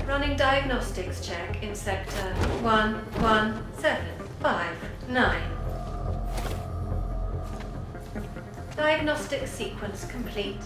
Running diagnostics check in sector 11759. Diagnostic sequence complete.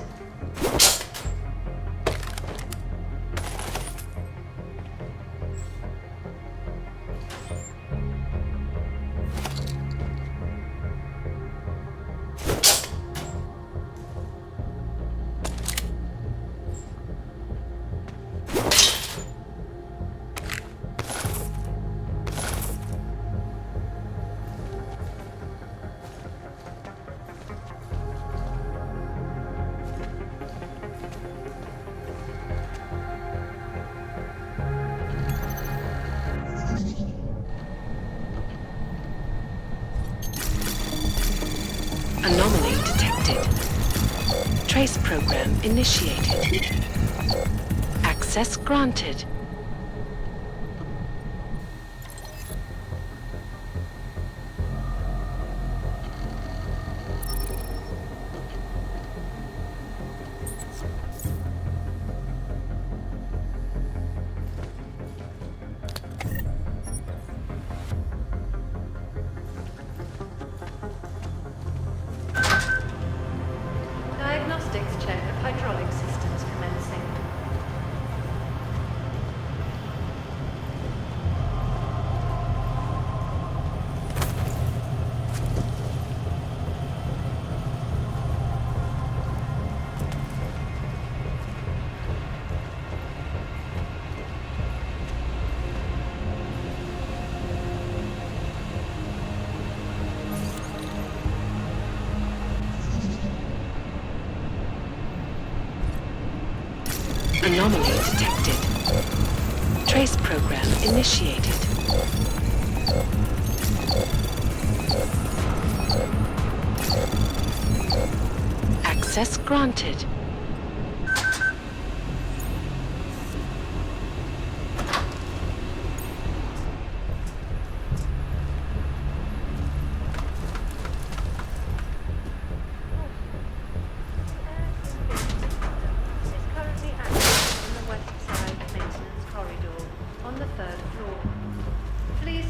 Anomaly detected. Trace program initiated. Access granted. Diagnostics check of hydraulic systems commencing. Anomaly detected. Trace program initiated. Access granted.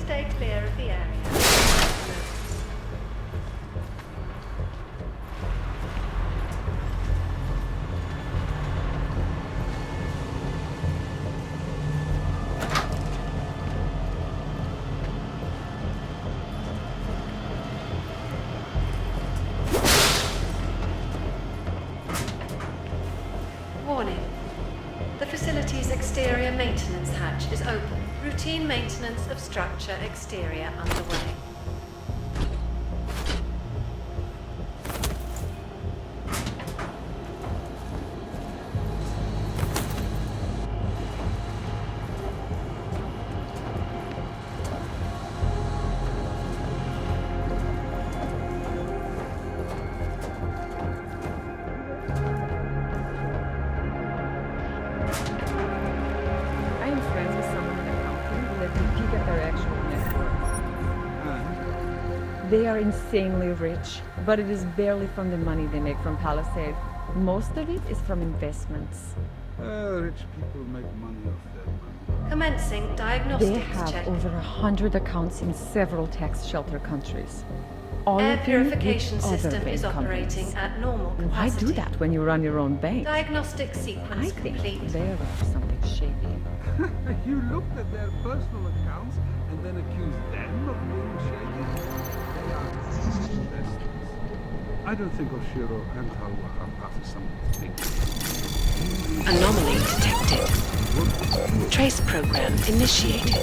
Stay clear of the area. Warning. The facility's exterior maintenance hatch is open. Routine maintenance of structure exterior underway. They are insanely rich, but it is barely from the money they make from Palisade. Most of it is from investments. Rich people make money off their money. Commencing diagnostics They have check. over 100 accounts in several tax shelter countries. All Air of them purification with other system bank is operating companies. at normal Why capacity. do that when you run your own bank? Diagnostic sequence I think complete. they're up to something shady. You looked at their personal accounts and then accused them of being shady? They are investors. I don't think Oshiro and Halwa are part of some big... Anomaly detected. Trace program initiated.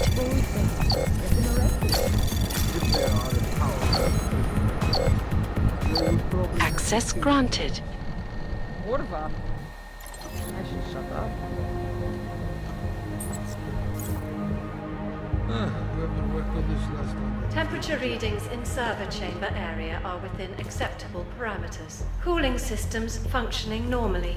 If they are in power, they would probably... Access granted. Orva. I should shut up. Whoever worked on this last time. Temperature readings in server chamber area are within acceptable parameters. Cooling systems functioning normally.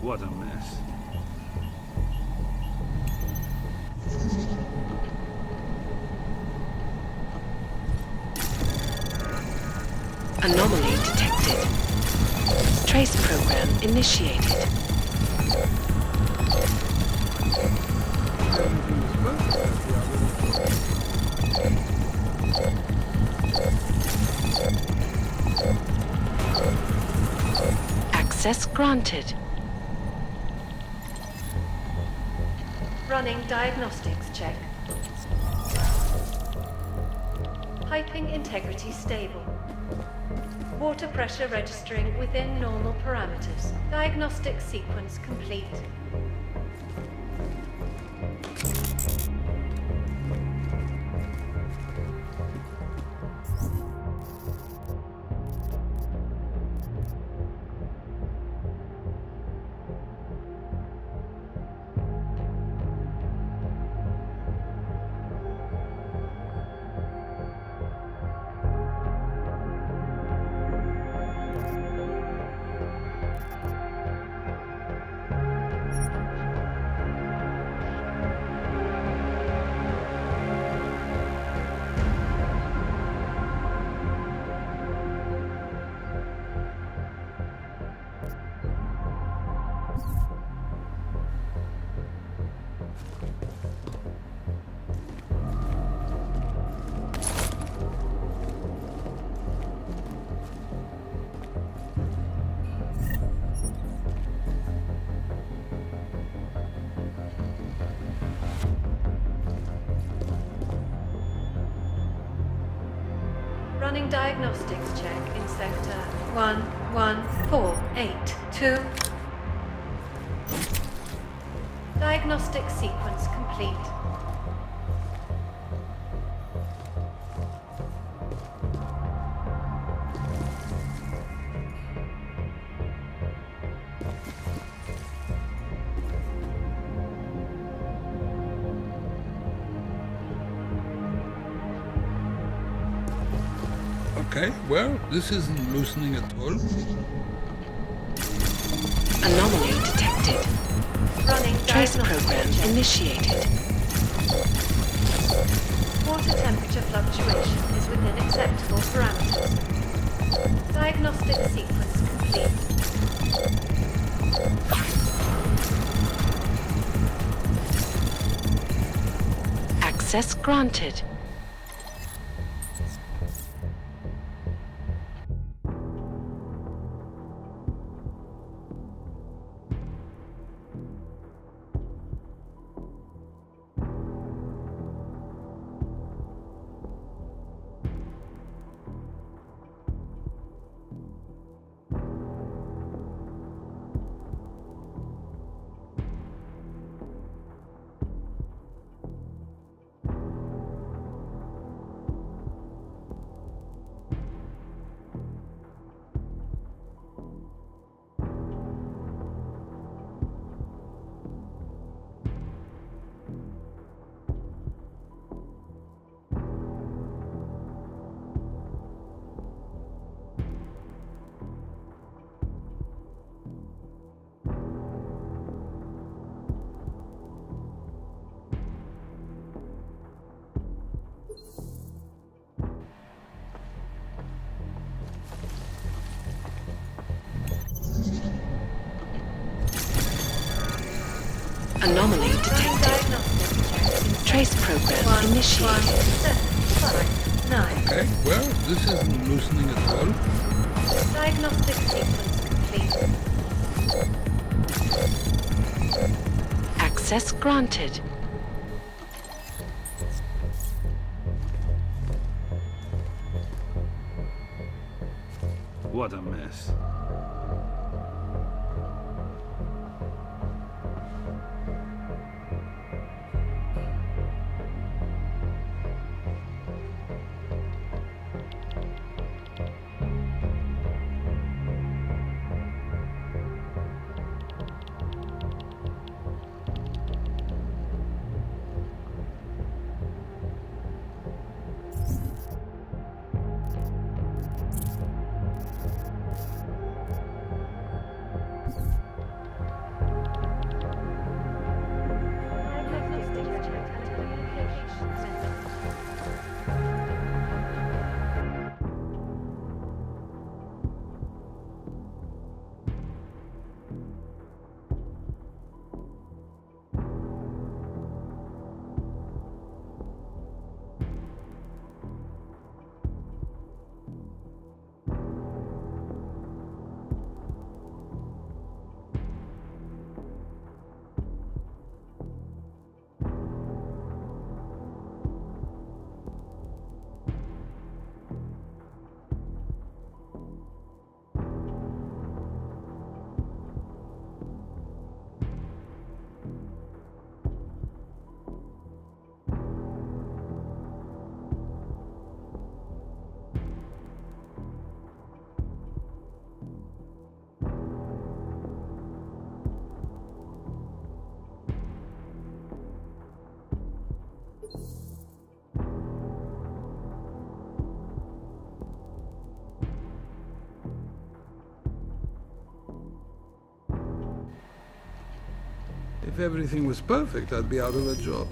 What a mess. Anomaly detected. Trace program initiated. Everything is perfect. Access granted. Running diagnostics check. Piping integrity stable. Water pressure registering within normal parameters. Diagnostic sequence complete. Running diagnostics check in sector 11482. Diagnostic sequence complete. Okay, well, this isn't loosening at all. Anomaly detected. Running Trace diagnostic program check. initiated. Water temperature fluctuation is within acceptable parameters. Diagnostic sequence complete. Access granted. Anomaly detected. Diagnostic check. Trace program initiated. 759. Okay, well, this isn't loosening at all. Diagnostic sequence complete. Access granted. What a mess. If everything was perfect, I'd be out of a job.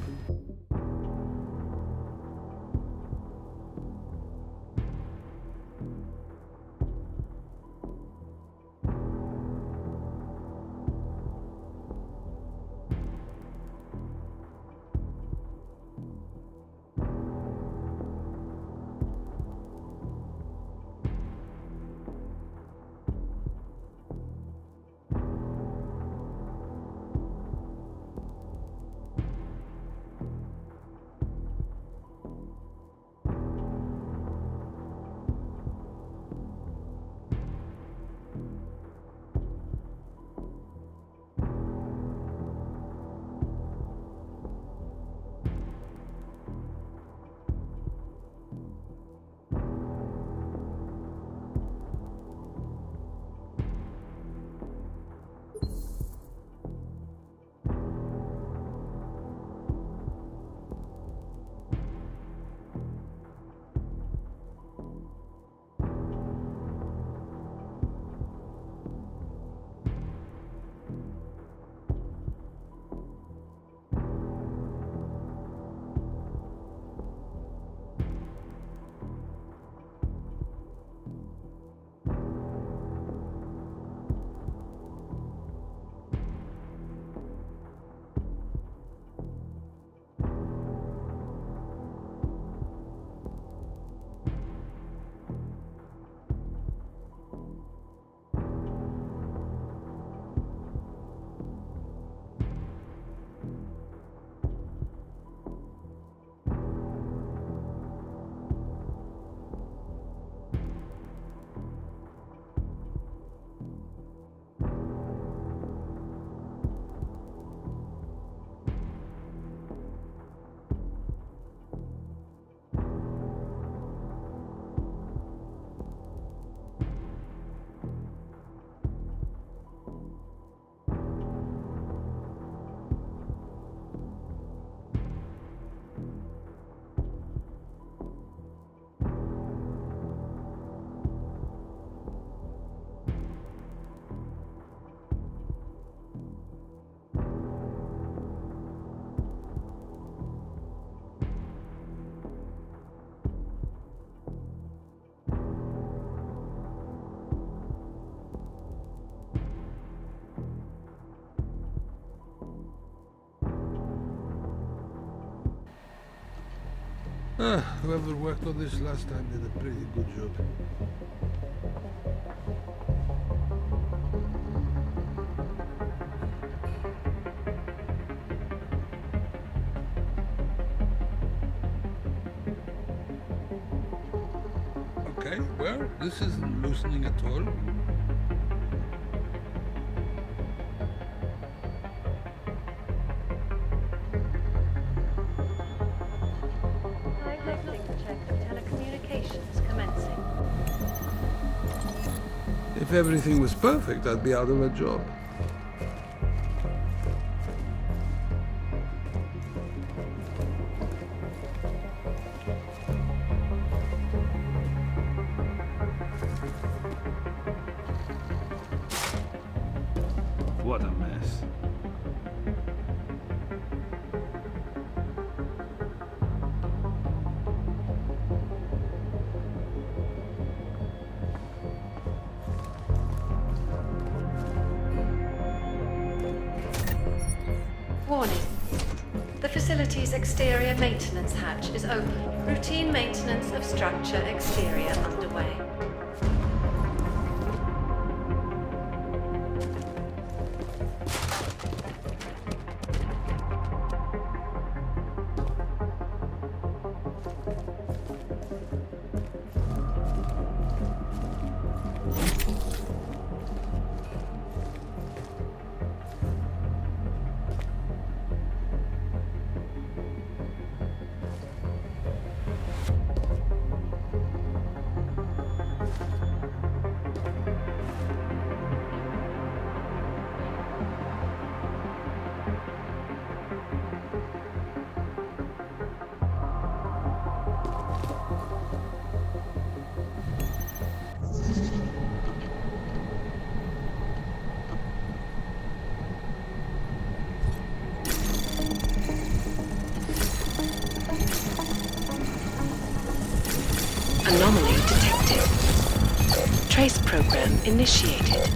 Whoever worked on this last time did a pretty good job. Okay, well, this isn't loosening at all. If everything was perfect, I'd be out of a job. What a mess. Warning. The facility's exterior maintenance hatch is open. Routine maintenance of structure exterior underway. Trace program initiated.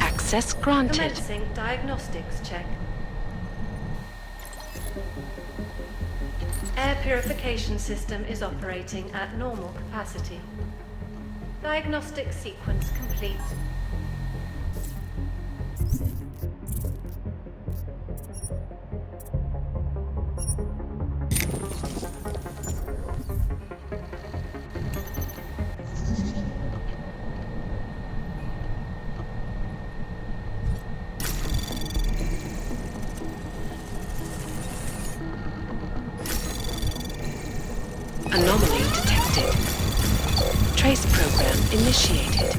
Access granted. Commencing diagnostics check. Air purification system is operating at normal capacity. Diagnostic sequence complete. Anomaly detected. Trace program initiated.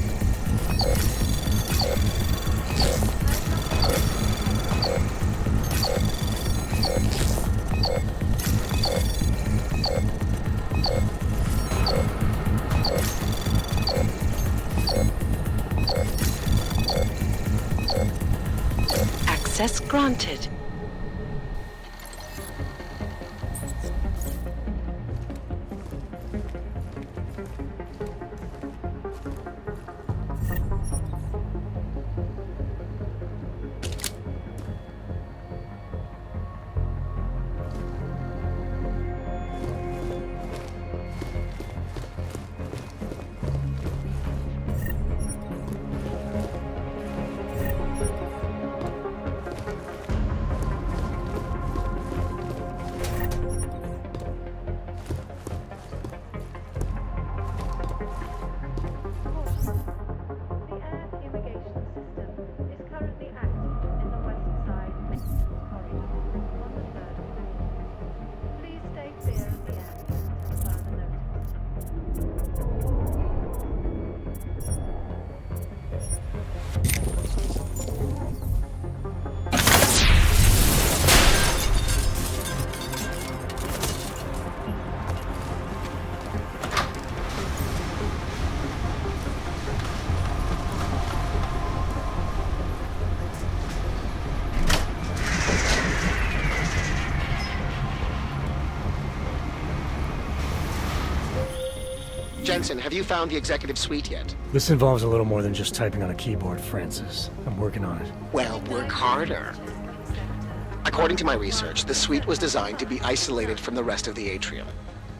Access granted. The air fumigation system is currently active in the west side maintenance corridor on the third floor. Please stay clear of the area until further notice. Jensen, have you found the executive suite yet? This involves a little more than just typing on a keyboard, Francis. I'm working on it. Well, work harder. According to my research, the suite was designed to be isolated from the rest of the atrium.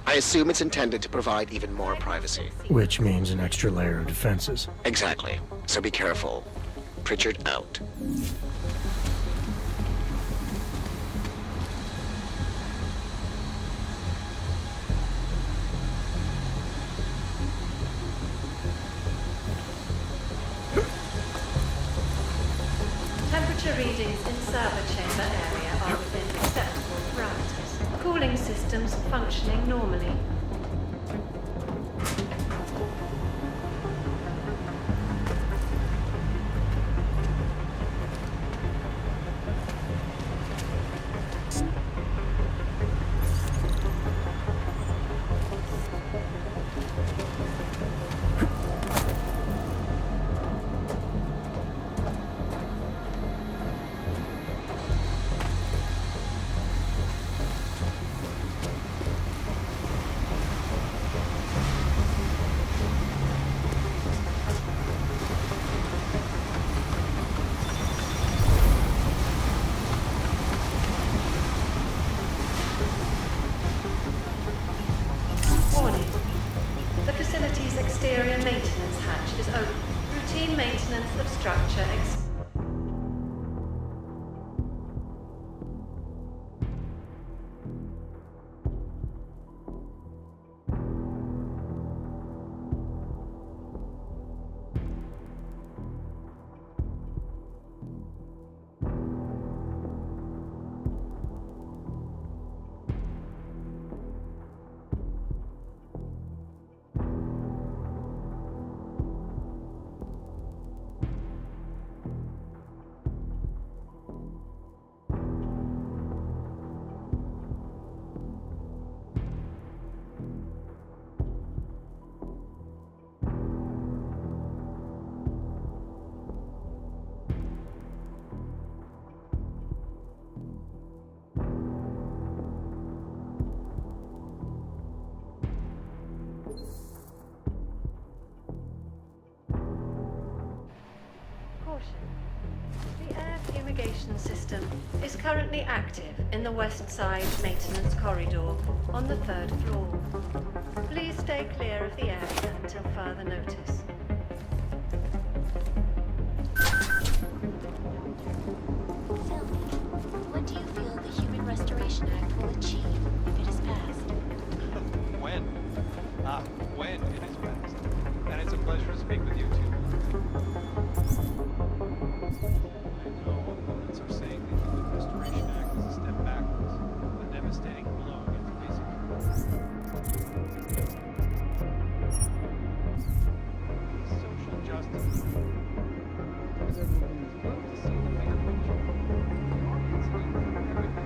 I assume it's intended to provide even more privacy. Which means an extra layer of defenses. Exactly. So be careful. Pritchard out. Temperature readings in server chamber area are within acceptable parameters. Cooling systems functioning normally. Caution. The air fumigation system is currently active in the west side maintenance corridor on the 3rd floor. Please stay clear of the area until further notice. Tell me, what do you feel the Human Restoration Act will achieve if it is passed? When? When it is passed. And it's a pleasure to speak with you too. I know opponents are saying the Human Restoration Act is a step backwards, a devastating blow against basic human social justice. Because everyone is glad to see the bigger picture. The audience needs everything on the ground.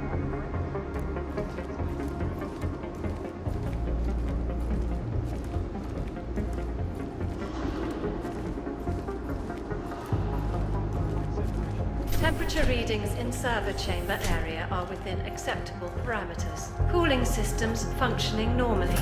Temperature readings in server chamber area are within acceptable parameters. Cooling systems functioning normally.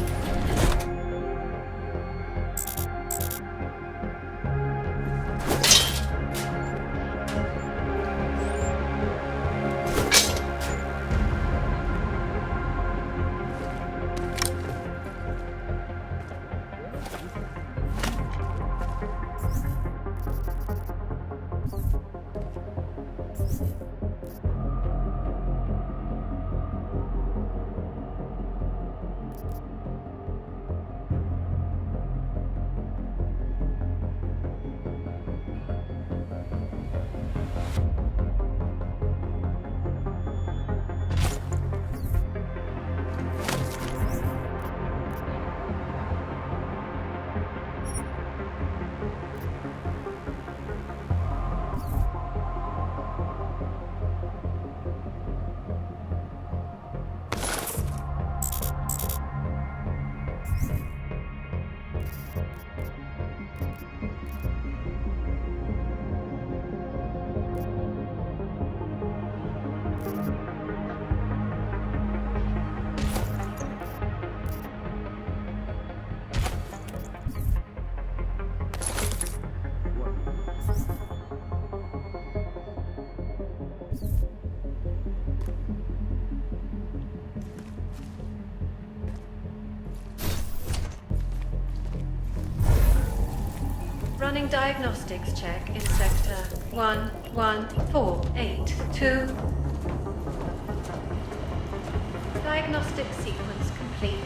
Running diagnostics check in sector 11482. Diagnostic sequence complete.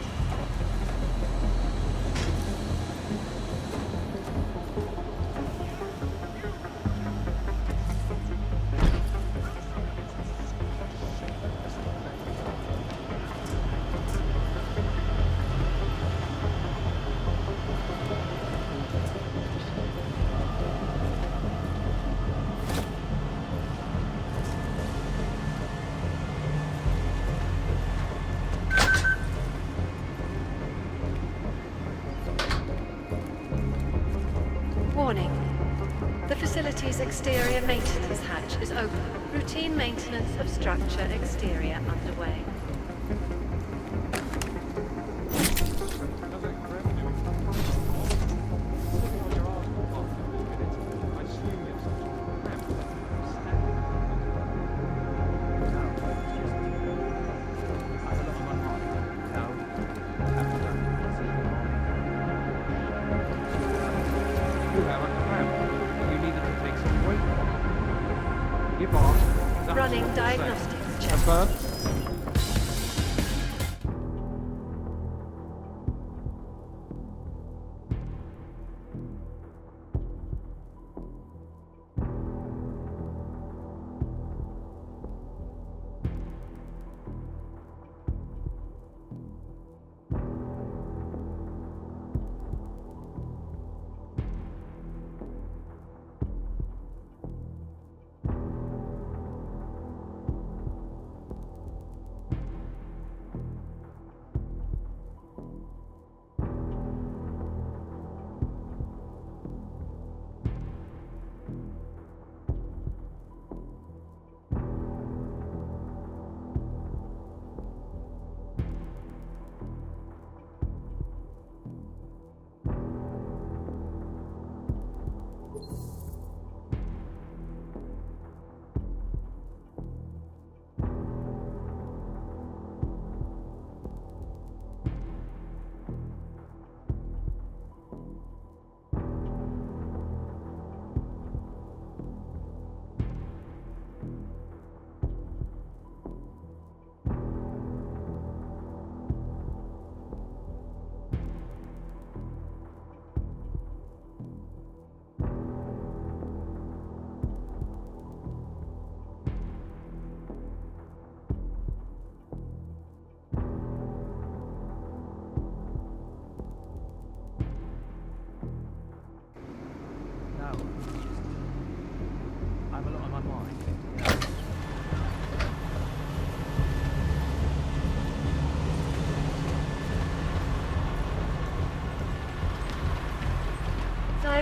Warning. The facility's exterior maintenance hatch is open. Routine maintenance of structure exterior underway. Running diagnostics check.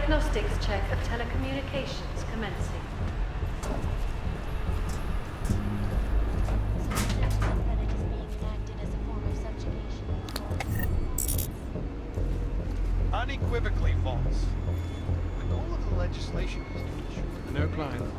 Diagnostics check of telecommunications commencing. That it is being enacted as a form of subjugation. Unequivocally false. The goal of the legislation is to ensure... No client.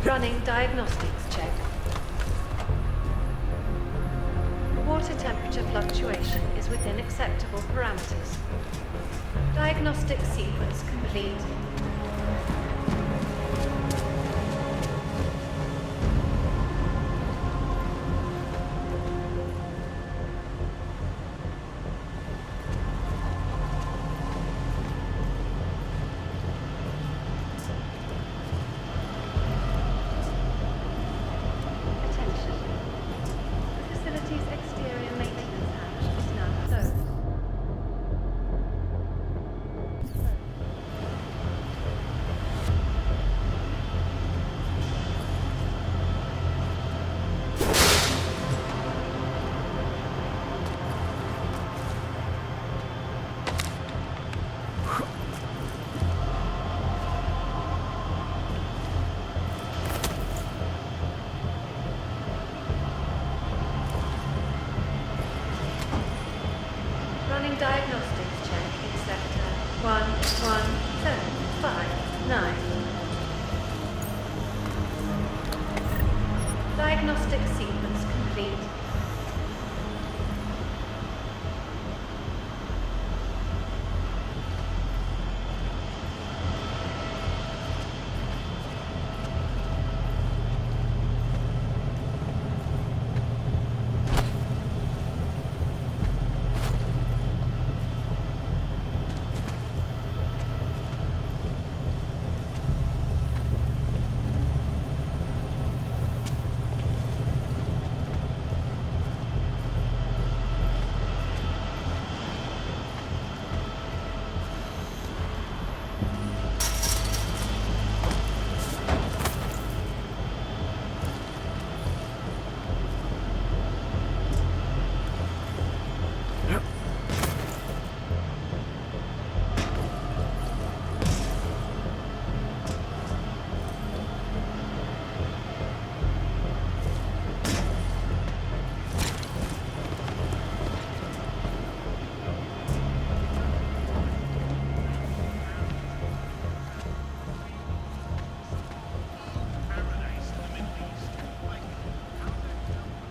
Running diagnostics check. Water temperature fluctuation is within acceptable parameters. Diagnostic sequence complete. Attention. The facility's exterior maintenance hatch is now closed. Running diagnostics check in sector 11759. Diagnostic sequence complete.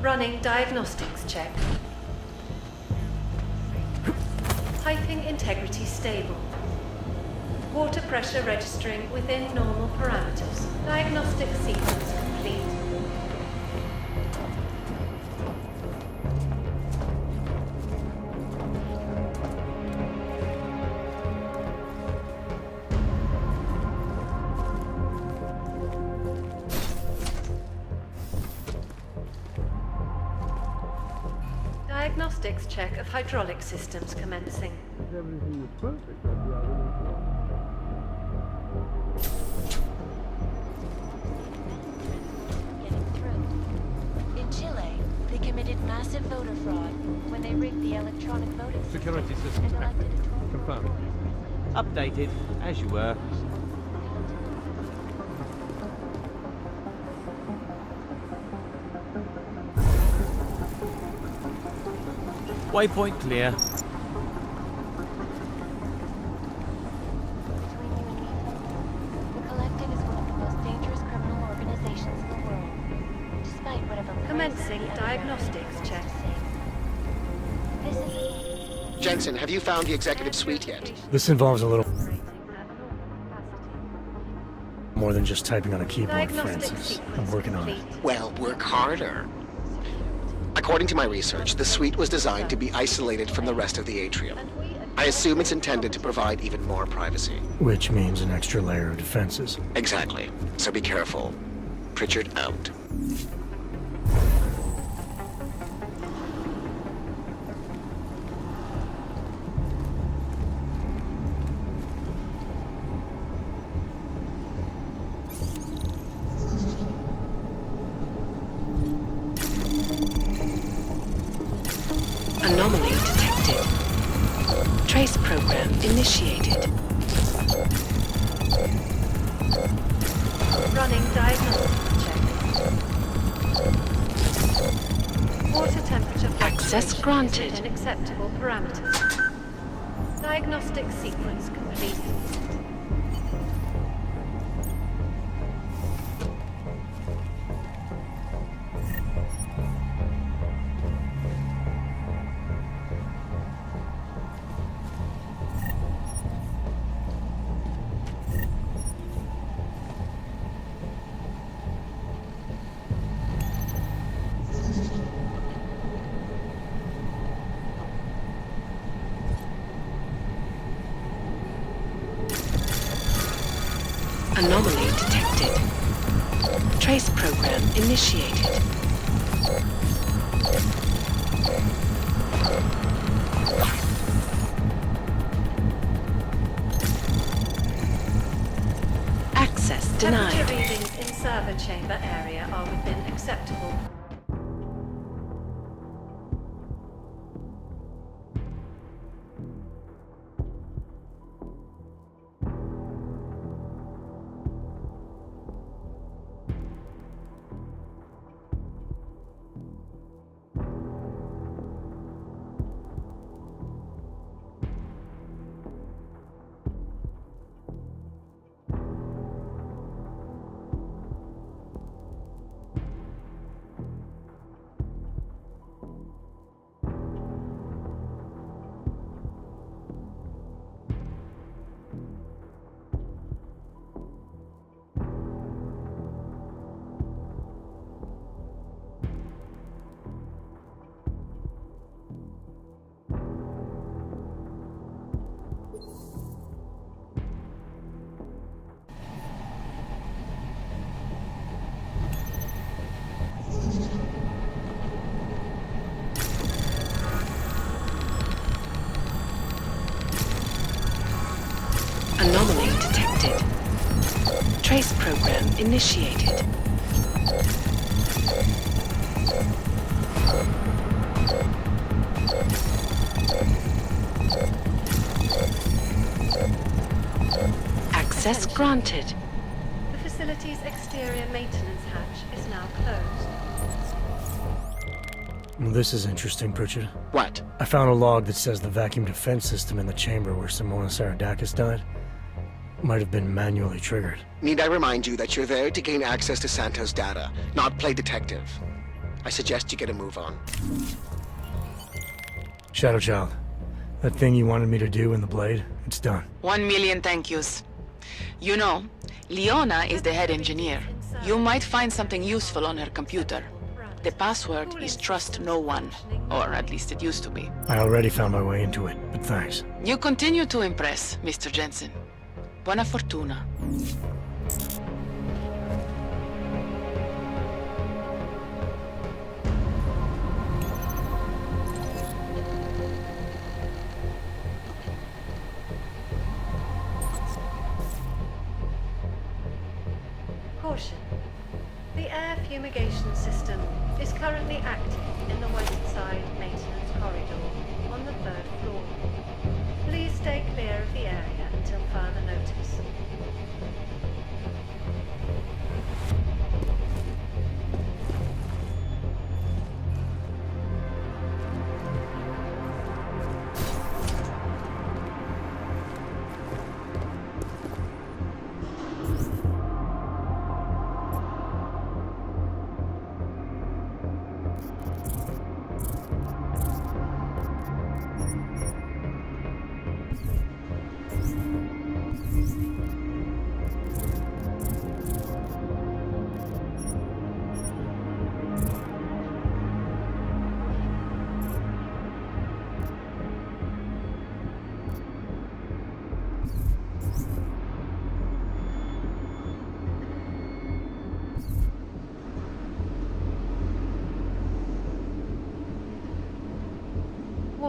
Running diagnostics check. Piping integrity stable. Water pressure registering within normal parameters. Diagnostic sequence complete. Diagnostics check of hydraulic systems commencing. If everything was perfect, I'd be out of the job. Getting through. In Chile, they committed massive voter fraud when they rigged the electronic voting system Security and systems elected active. a 12 Confirmed. Updated, as you were. Waypoint clear. Between you and me, the Collective is one of the most dangerous criminal organizations in the world. Despite whatever Commencing price the diagnostics underground check. has to say. This is Jensen, have you found the executive suite yet? This involves a little Operating at normal capacity. more than just typing on a keyboard, Diagnostic Francis. sequence I'm working on it. complete. Well, work harder. According to my research, the suite was designed to be isolated from the rest of the atrium. And we I assume it's intended to provide even more privacy. Which means an extra layer of defenses. Exactly. So be careful. Pritchard out. Anomaly detected. Trace program initiated. Running diagnostic check. Water temperature Access fluctuation granted. is within acceptable parameters. Diagnostic sequence complete. Anomaly detected. Trace program initiated. Access denied. Temperature readings in server chamber area are within acceptable. Anomaly detected. Trace program initiated. Access granted. The facility's exterior maintenance hatch is now closed. Well, this is interesting, Pritchard. What? I found a log that says the vacuum defense system in the chamber where Simona Saradakis died might have been manually triggered. Need I remind you that you're there to gain access to Santos' data, not play detective? I suggest you get a move on. Shadow Child, that thing you wanted me to do in the Blade, it's done. 1 million thank yous. You know, Leona is the head engineer. You might find something useful on her computer. The password is trust no one, or at least it used to be. I already found my way into it, but thanks. You continue to impress, Mr. Jensen. Buona fortuna. Caution. The air fumigation system is currently active in the west side maintenance corridor on the 3rd floor. Please stay clear of the area until further notice.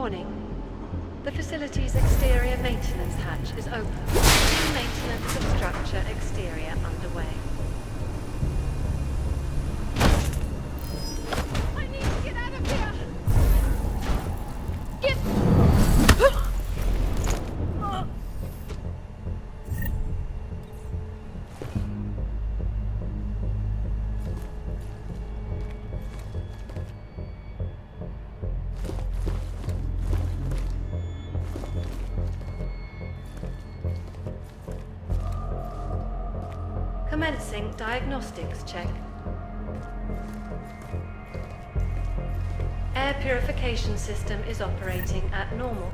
Warning. The facility's exterior maintenance hatch is open. Maintenance of structure exterior underway. I need to get out of here! Commencing diagnostics check. Air purification system is operating at normal.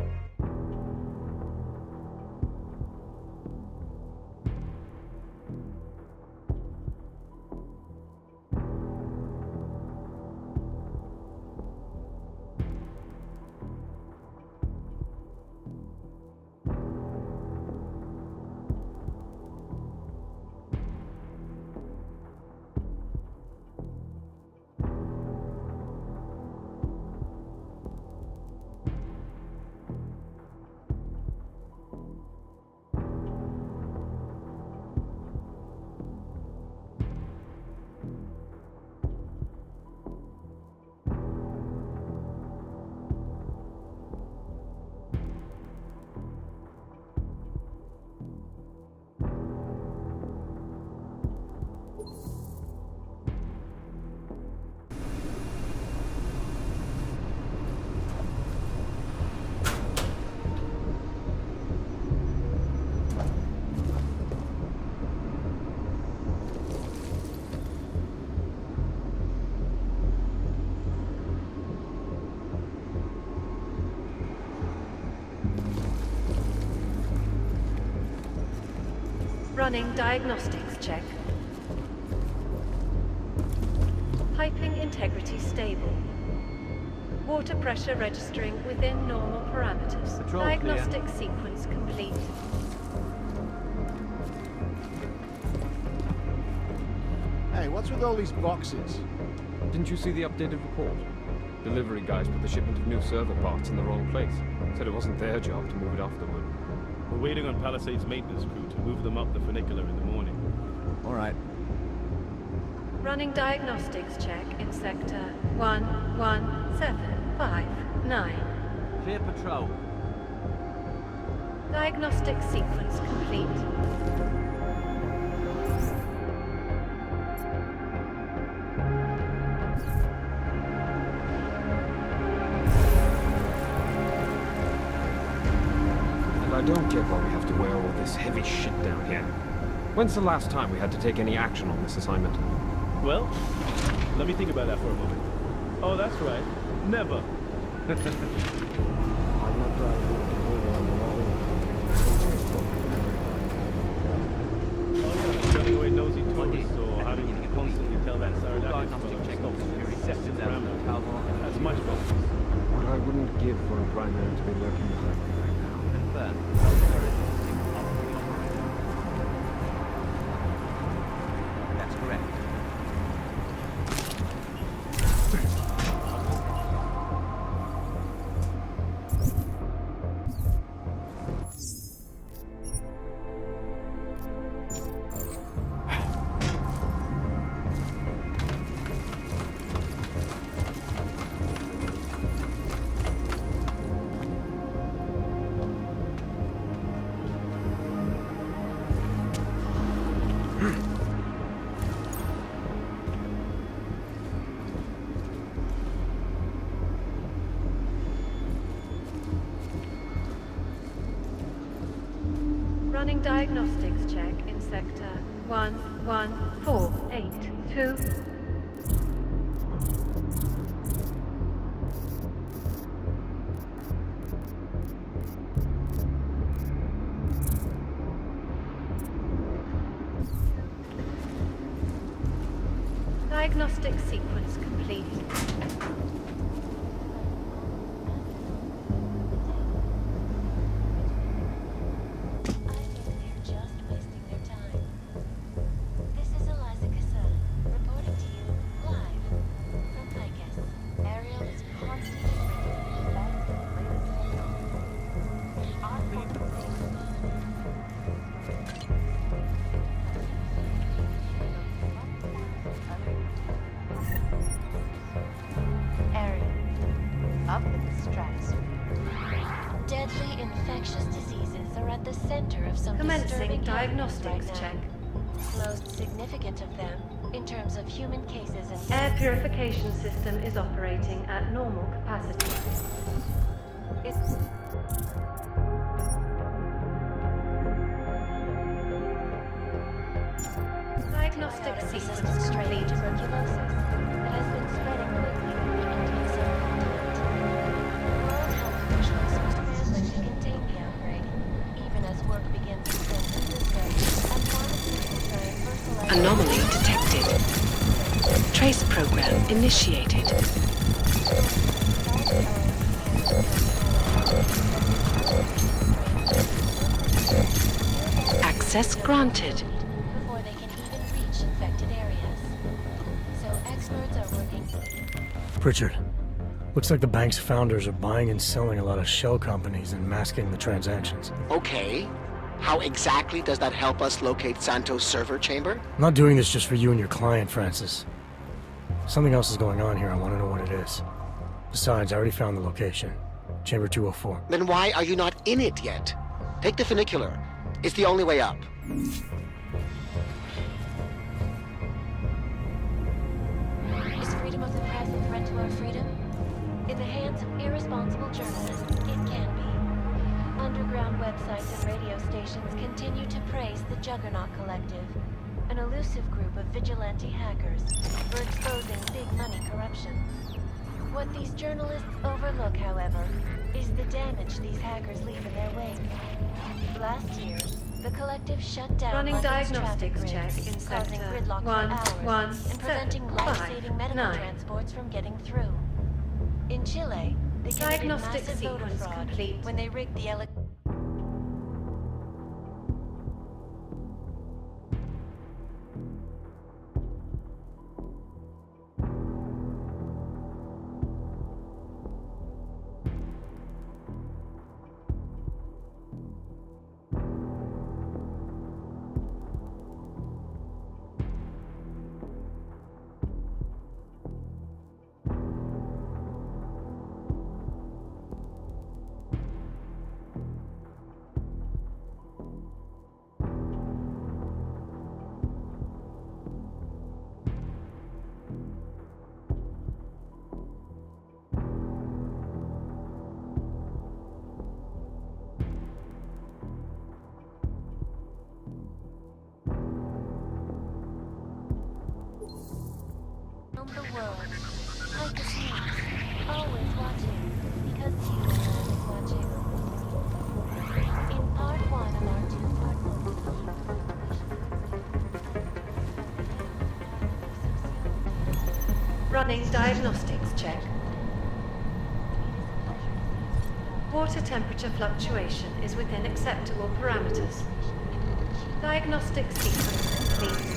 Running diagnostics check. Piping integrity stable. Water pressure registering within normal parameters. Patrol Diagnostic sequence complete. Hey, what's with all these boxes? Didn't you see the updated report? Delivery guys put the shipment of new server parts in the wrong place. Said it wasn't their job to move it afterward. We're waiting on Palisade's maintenance crew to move them up the funicular in the morning. All right. Running diagnostics check in sector 11759. Clear patrol. Diagnostic sequence complete. I don't get why we have to wear all this heavy shit down here. When's the last time we had to take any action on this assignment? Well, let me think about that for a moment. Oh, that's right. Never. Turning away nosy tourists, or how do you constantly tell that Saradaka receptive parameter? That's much better. What I wouldn't give for a primary to be lurking behind me right now. That's correct. Running diagnostics check in sector 11482. Diagnostic sequence complete. the center of some Commencing disturbing happenings diagnostics right check. now. Most significant of them, in terms of human cases and Air purification system is operating at normal capacity. It's diagnostic antibiotic sequence resistant strain of complete. tuberculosis that has been spreading quickly over the Indian subcontinent. World health officials are scrambling to contain the outbreak, even as work begins in San Francisco and pharmaceutical giant Versailles. Anomaly detected. Trace program initiated. Access granted. Before they can even reach infected areas. So experts are working. Pritchard, looks like the bank's founders are buying and selling a lot of shell companies and masking the transactions. Okay. How exactly does that help us locate Santo's server chamber? I'm not doing this just for you and your client, Francis. Something else is going on here. I want to know what it is. Besides, I already found the location. Chamber 204. Then why are you not in it yet? Take the funicular. It's the only way up. Is freedom of the press a threat to our freedom? In the hands of irresponsible journalists, it can be. Underground websites and radio stations continue to praise the Juggernaut Collective, an elusive group of vigilante hackers for exposing big money corruption. What these journalists overlook, however, is the damage these hackers leave in their wake. Last year, the collective shut down Running London's diagnostics traffic check grids, in causing sector gridlock for hours and 117, preventing 5, life-saving medical 9. transports from getting through. In Chile, they committed Diagnostic massive voter sequence fraud complete. when they rigged the around the world. Icus News, always watching, because you are always watching. In part one of our two-part Running diagnostics check. Water temperature fluctuation is within acceptable parameters. Diagnostic sequence complete.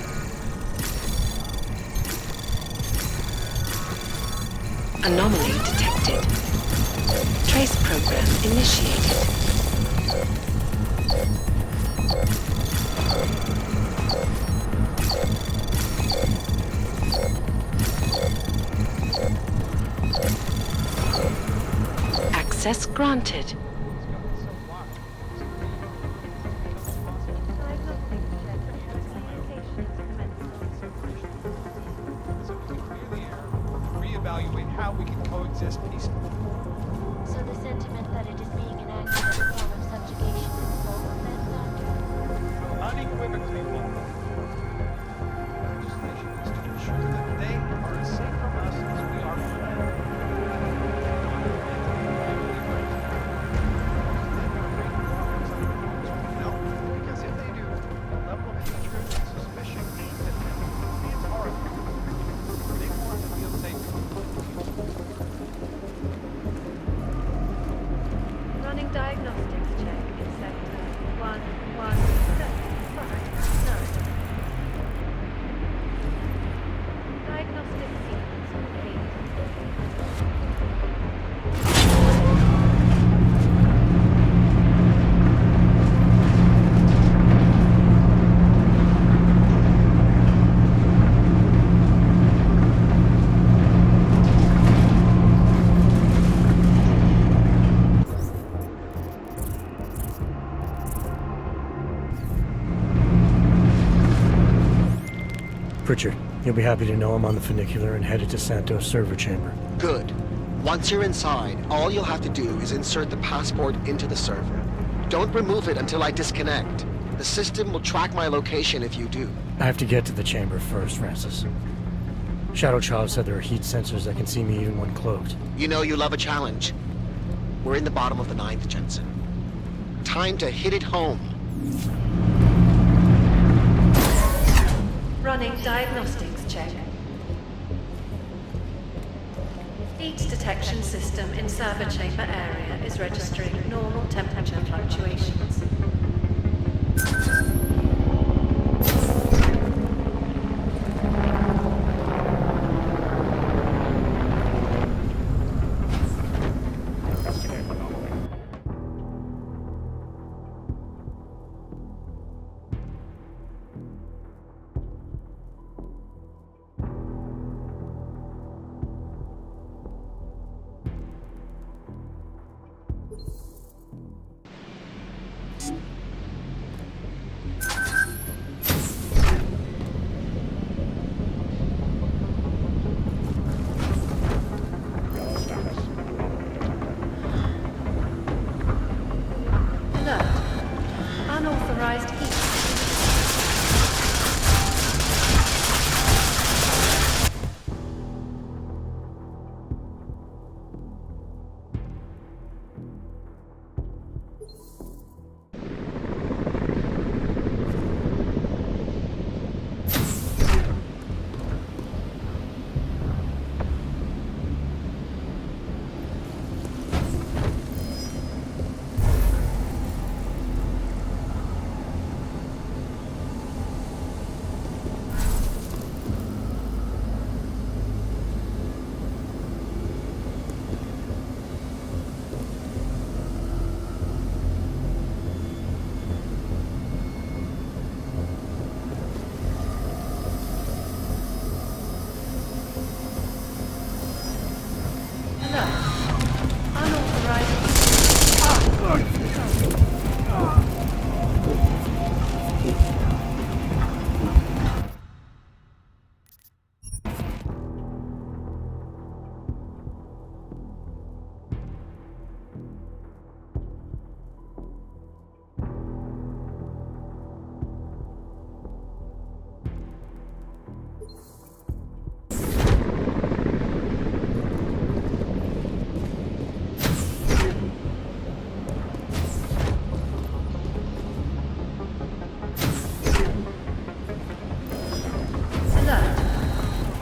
Anomaly detected. Trace program initiated. Access granted. So we can clear the air, reevaluate how we can coexist peacefully. So the sentiment that it is being enacted as a form of subjugation is false, then, Doctor? Unequivocally false. Legislation is to ensure that they are as safe from us as we are from them. No, because if they do, the level of hatred and suspicion aimed at them is horrible. They want to feel safe. Richard. You'll be happy to know I'm on the funicular and headed to Santos server chamber. Good. Once you're inside, all you'll have to do is insert the passport into the server. Don't remove it until I disconnect. The system will track my location if you do. I have to get to the chamber first, Francis. Shadow Child said there are heat sensors that can see me even when cloaked. You know you love a challenge. We're in the bottom of the 9th, Jensen. Time to hit it home. Running diagnostics check. Heat detection system in server chamber area is registering normal temperature fluctuations. Unauthorized heat.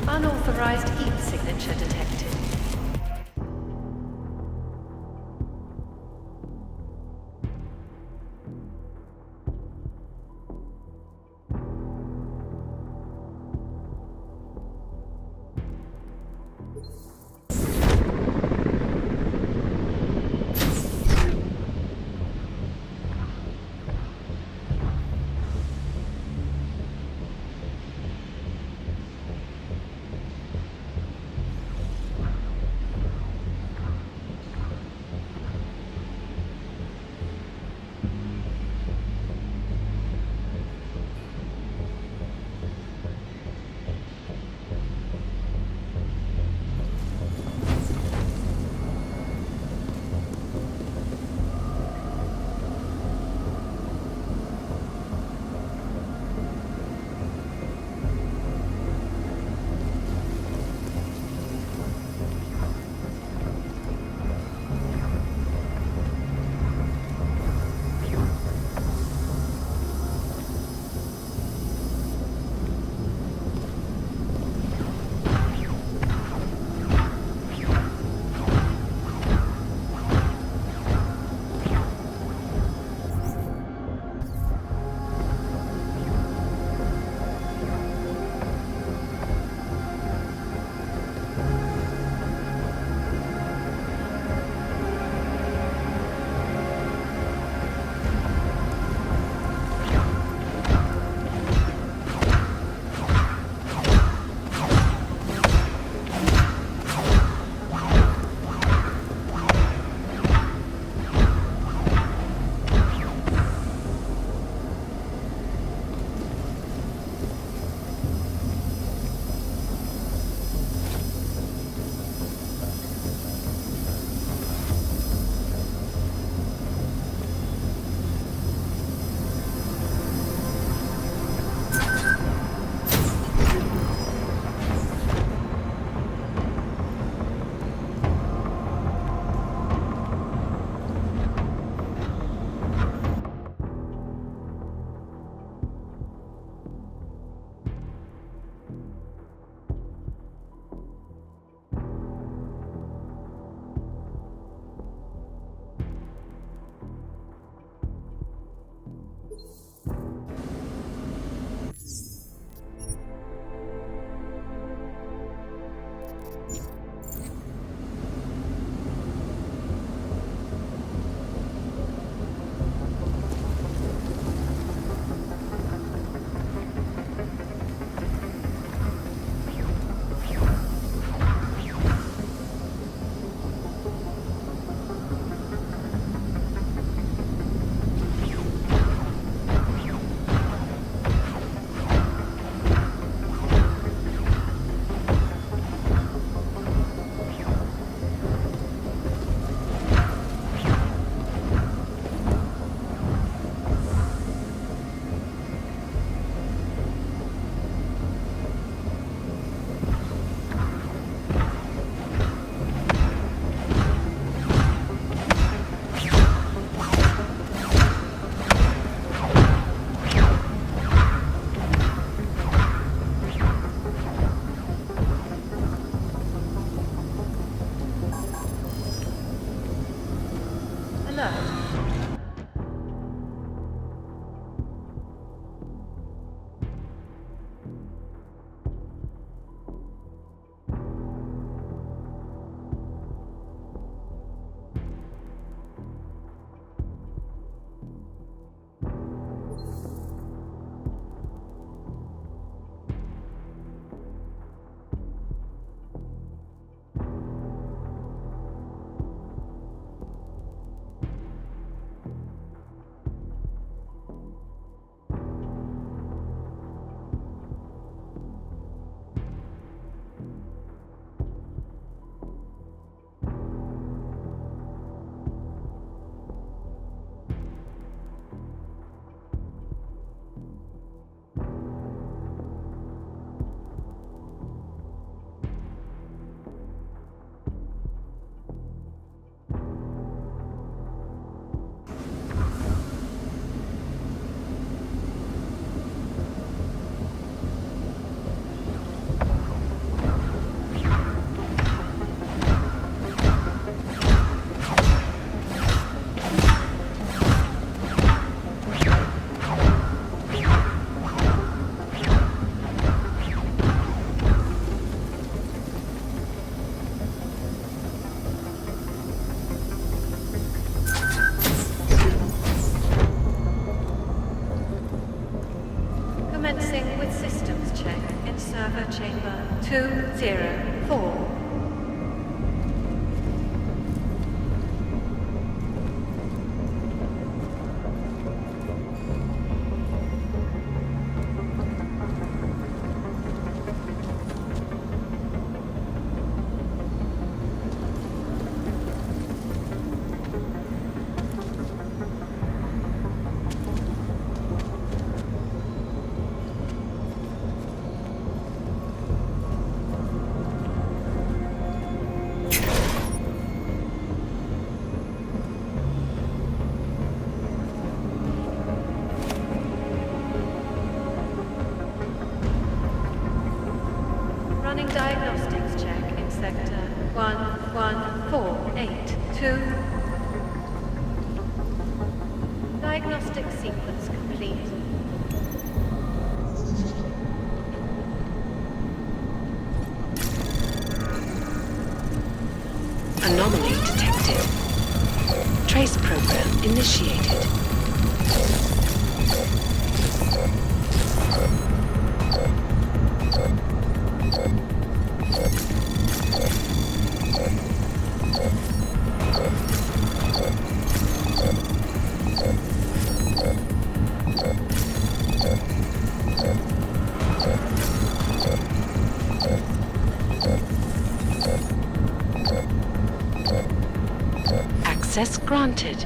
Unauthorized heat signature detected. Alpha 204. Running diagnostics check in sector 11482. Diagnostic sequence complete. Anomaly detected. Trace program initiated. Access granted.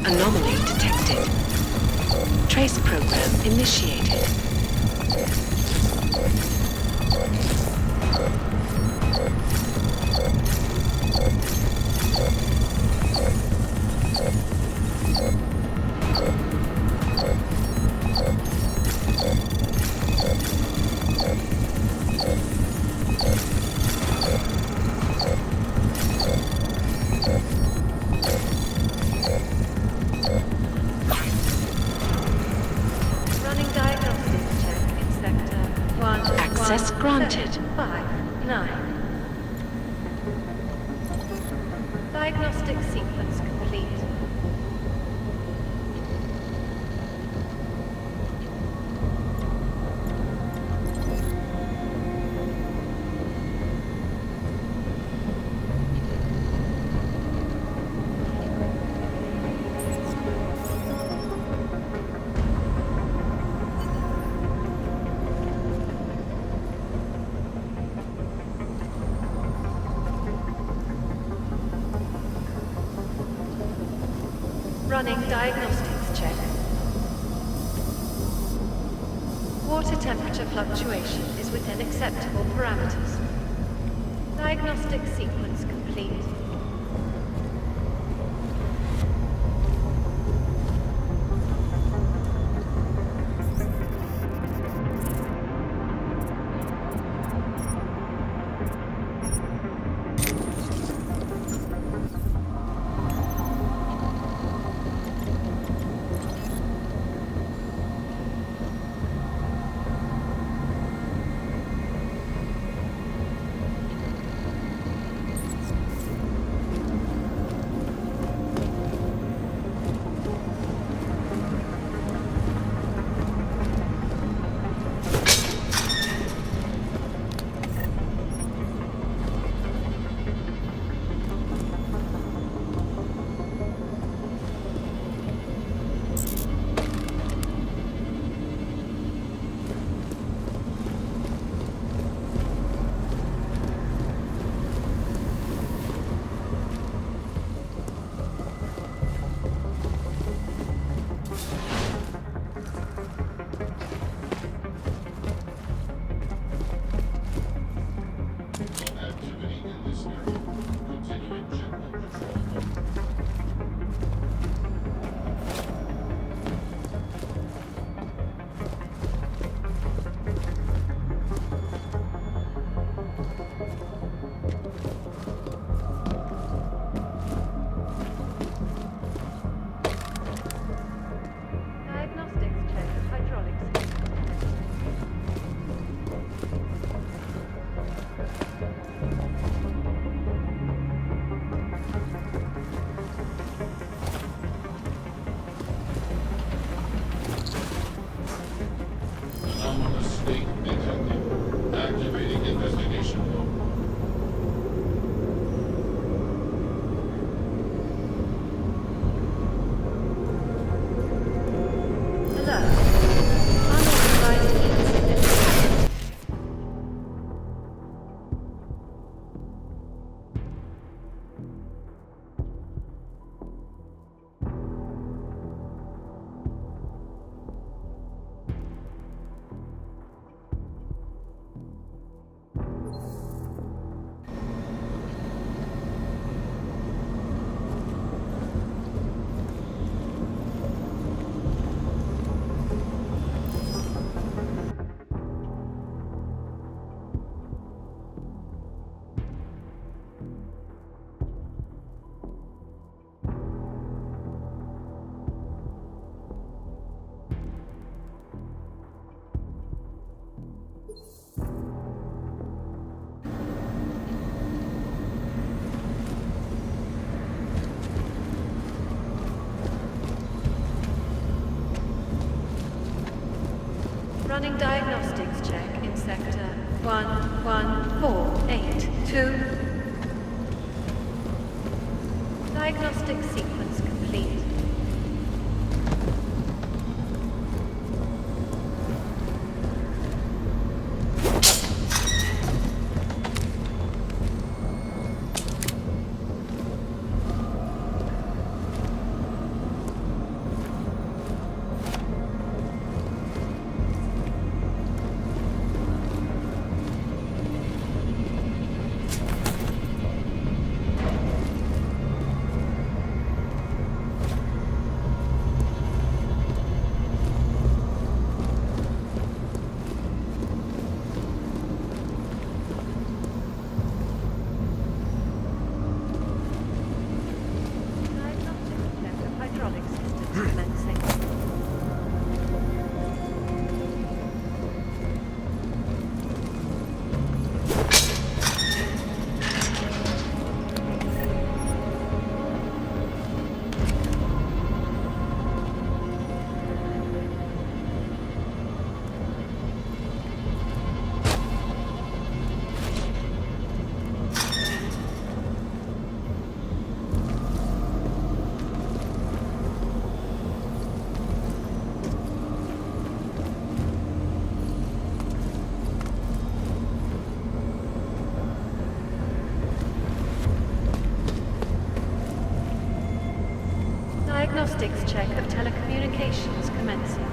Anomaly detected. Trace program initiated. Running diagnostics check in sector 1. Access granted. 59. Diagnostic sequence complete. Running diagnostics check. Water temperature fluctuation is within acceptable parameters. Diagnostic sequence complete. this area. Continuing general patrol. Diagnostics check of hydraulic system. Anomalous state detected. Activating investigation mode. Alert. Unauthorized heat signature. Running diagnostics check in sector 11482. Diagnostic sequence complete. Diagnostic check of hydraulic systems commencing. Diagnostics check of telecommunications commencing.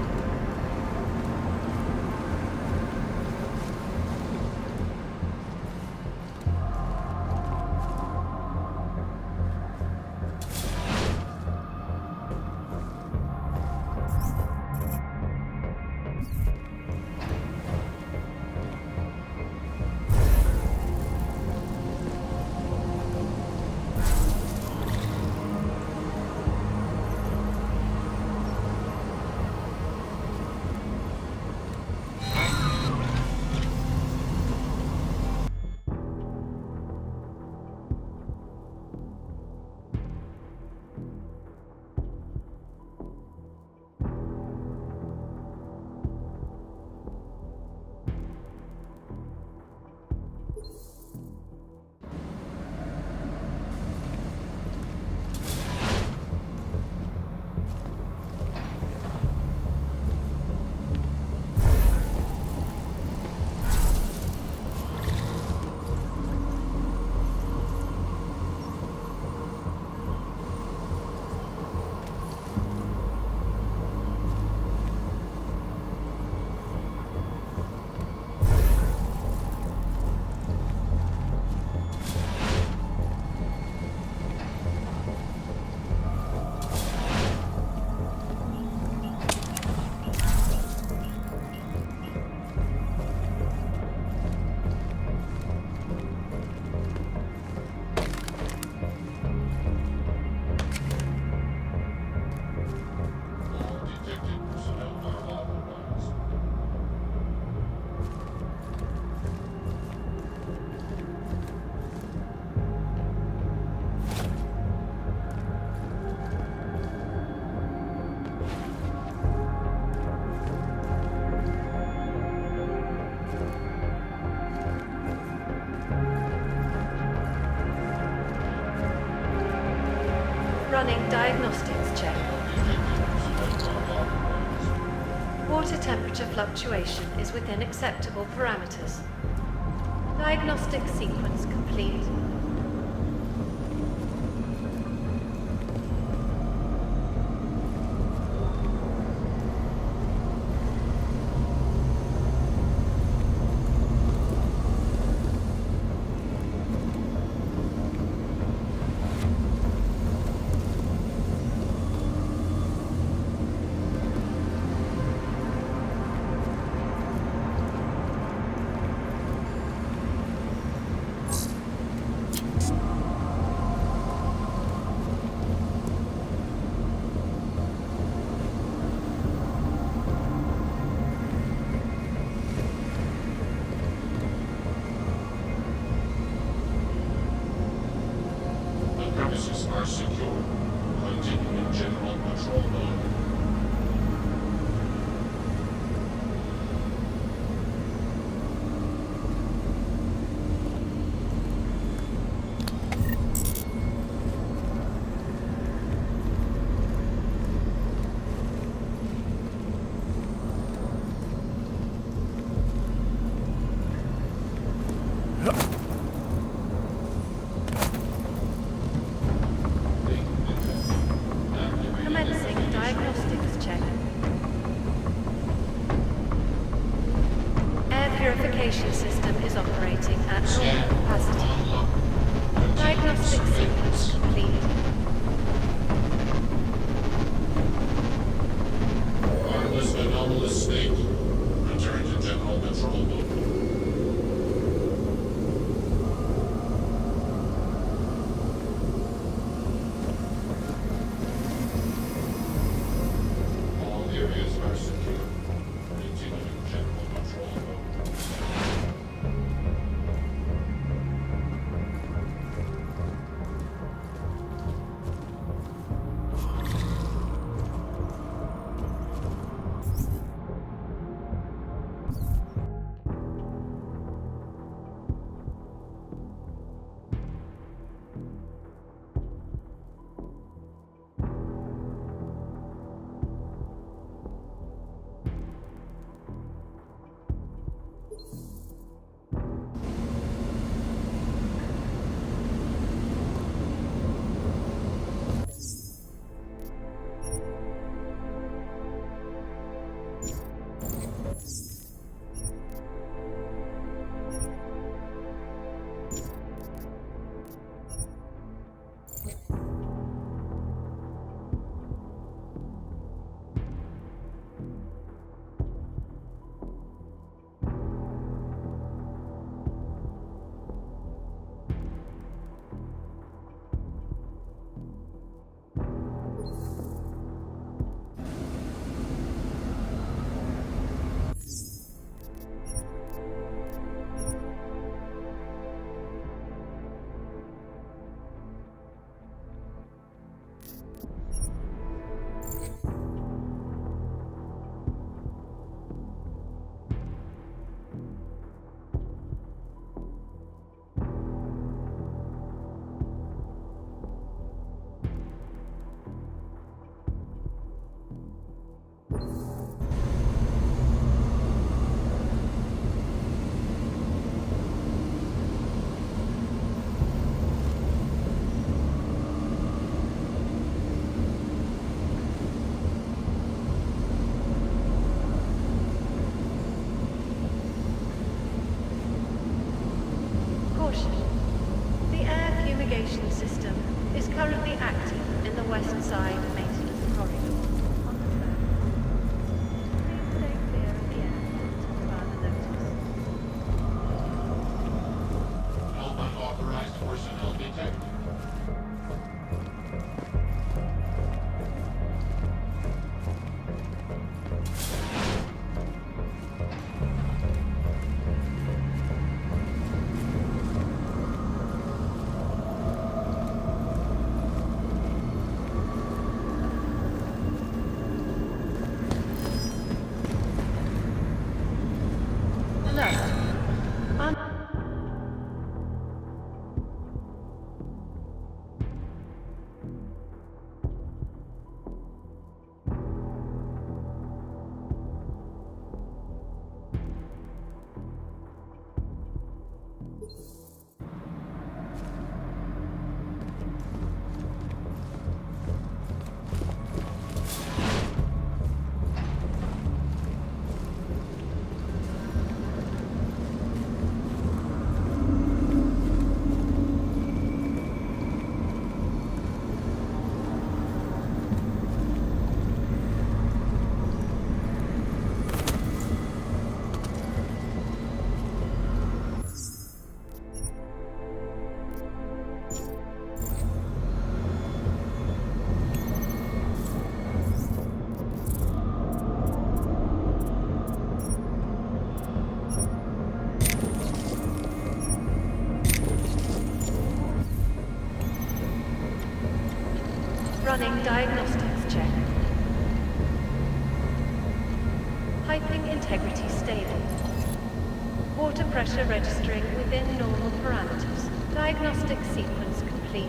Running diagnostics check. Water temperature fluctuation is within acceptable parameters. Diagnostic sequence complete. The premises are secure. Continuing general control mode. Commencing diagnostics check. Air purification system is operating at normal capacity. Diagnostic sequence complete. Wireless anomalous state. Return to general control mode. All areas are secure. Continuing general control mode. Caution. The air fumigation system is currently active in the west side maintenance corridor. On the third. Please stay clear of the air until further notice. No unauthorized personnel detected. Running diagnostics check. Piping integrity stable. Water pressure registering within normal parameters. Diagnostic sequence complete.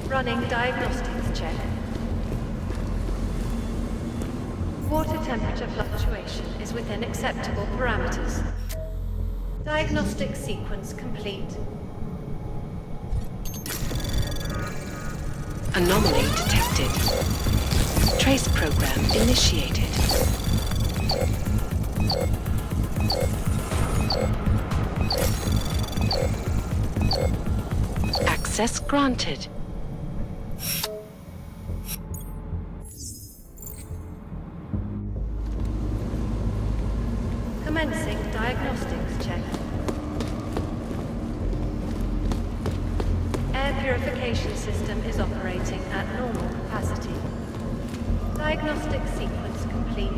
Running diagnostics check. Water temperature fluctuation is within acceptable parameters. Diagnostic sequence complete. Anomaly detected. Trace program initiated. Access granted. Commencing diagnostics check. Air purification system is operating at normal capacity. Diagnostic sequence complete.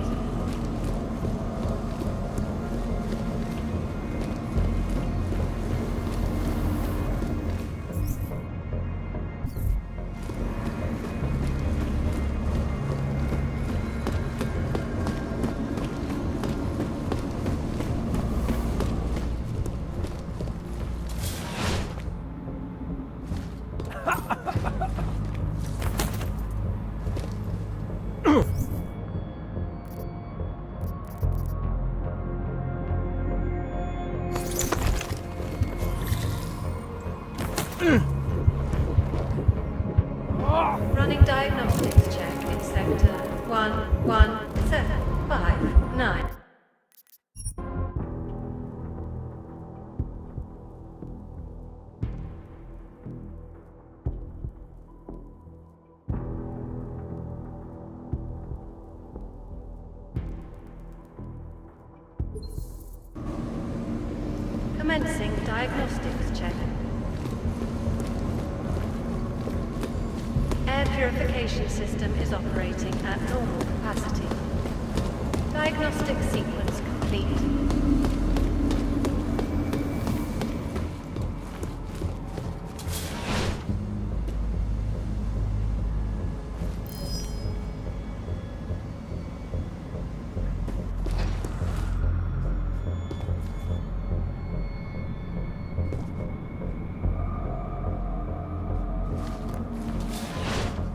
Running diagnostics check in sector 11759. Commencing diagnostics check. Air purification system is operating at normal capacity. Diagnostic sequence complete.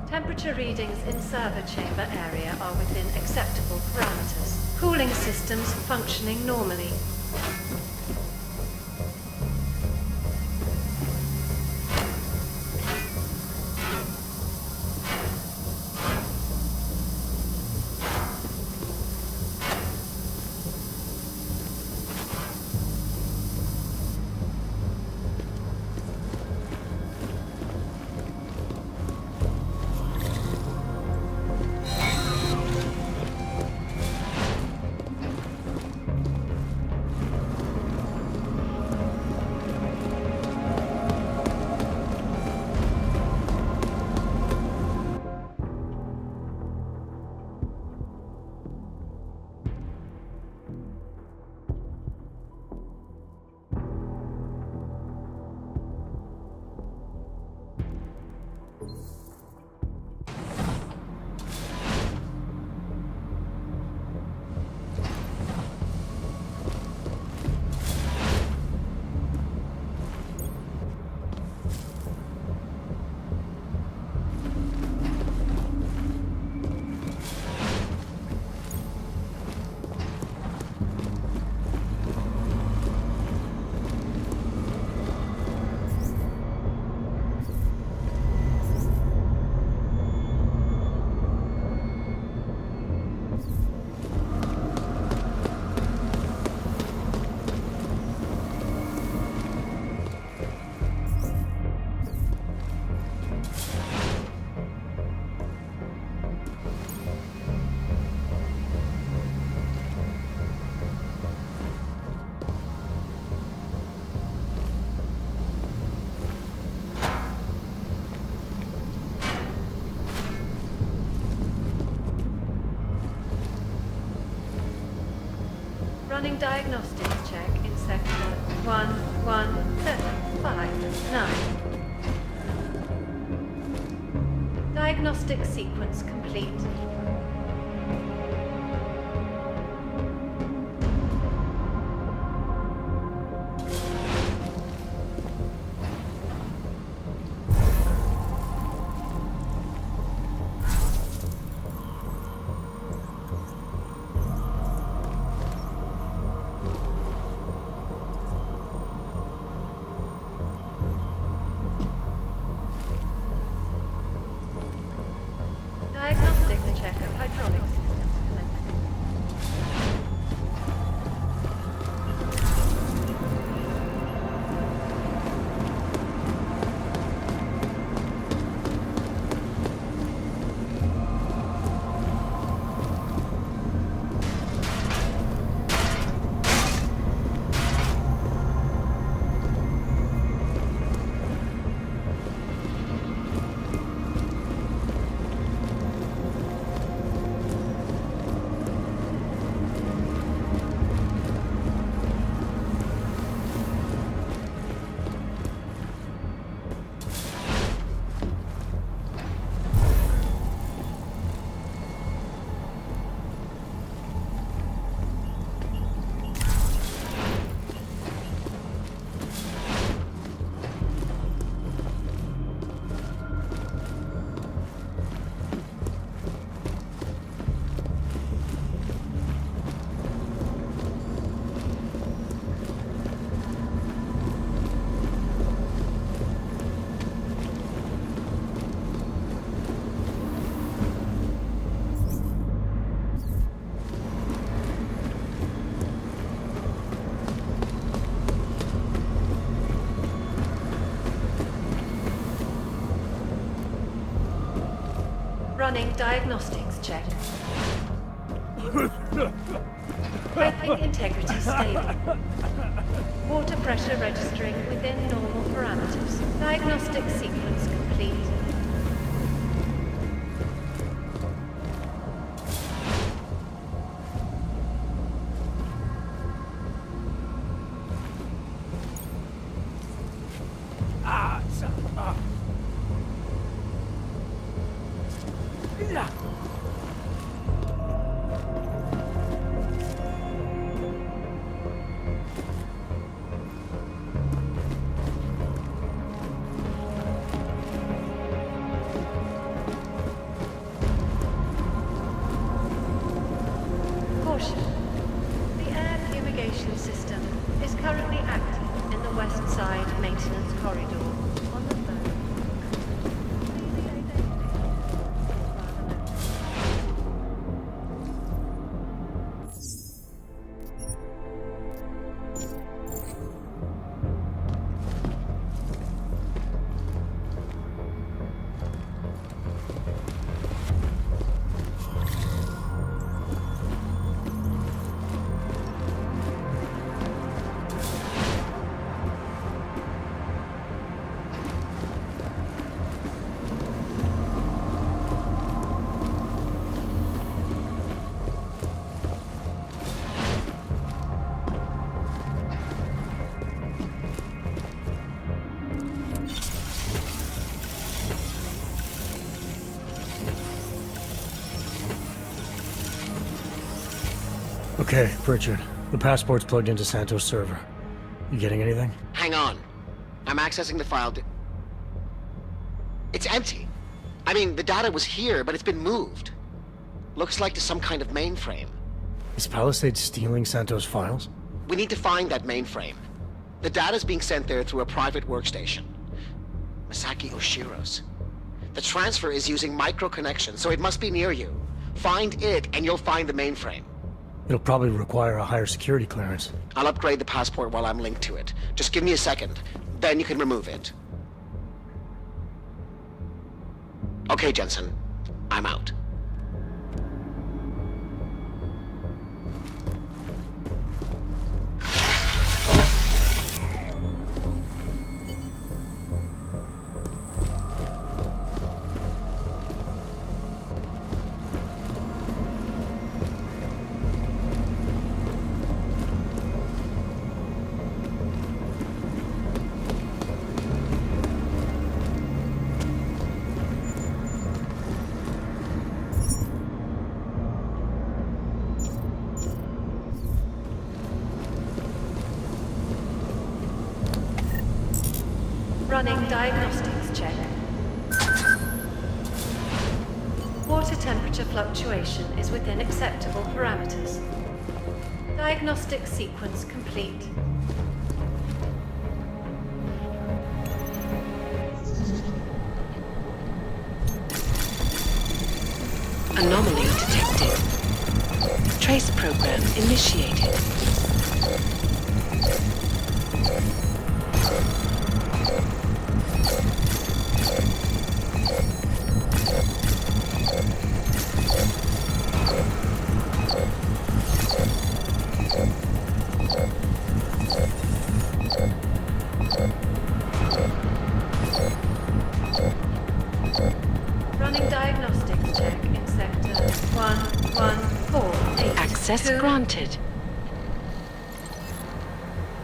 Temperature readings in server chamber area are within acceptable parameters. Cooling systems functioning normally. Running diagnostics check in sector 11759. Diagnostic sequence complete. Diagnostic check of hydraulic systems commencing. Running diagnostics check. Piping integrity stable. Water pressure registering within normal parameters. Diagnostic sequence complete. Caution. The air fumigation system is currently active in the west side maintenance corridor on the third. Okay, Pritchard. The passport's plugged into Santos' server. You getting anything? Hang on. I'm accessing the file. It's empty. I mean, the data was here, but it's been moved. Looks like to some kind of mainframe. Is Palisade stealing Santos' files? We need to find that mainframe. The data's being sent there through a private workstation. Masaki Oshiro's. The transfer is using micro connections, so it must be near you. Find it, and you'll find the mainframe. It'll probably require a higher security clearance. I'll upgrade the passport while I'm linked to it. Just give me a second. Then you can remove it. Okay, Jensen. I'm out. Running diagnostics check. Water temperature fluctuation is within acceptable parameters. Diagnostic sequence complete. Anomaly detected. Trace program initiated. Running diagnostics check in sector 1148. Access granted.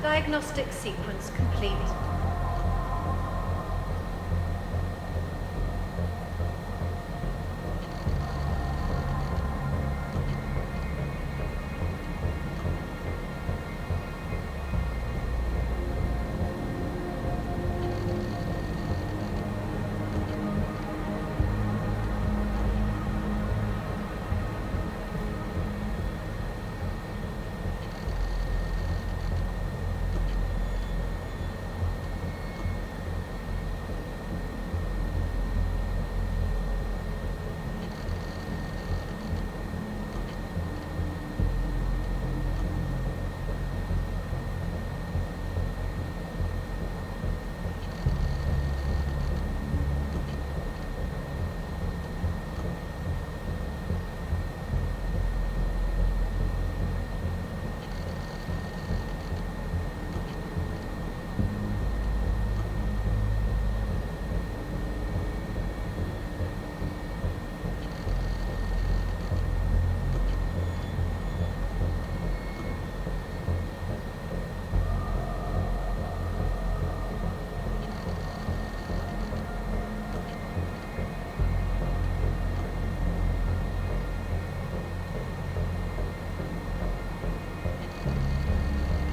Diagnostic sequence complete.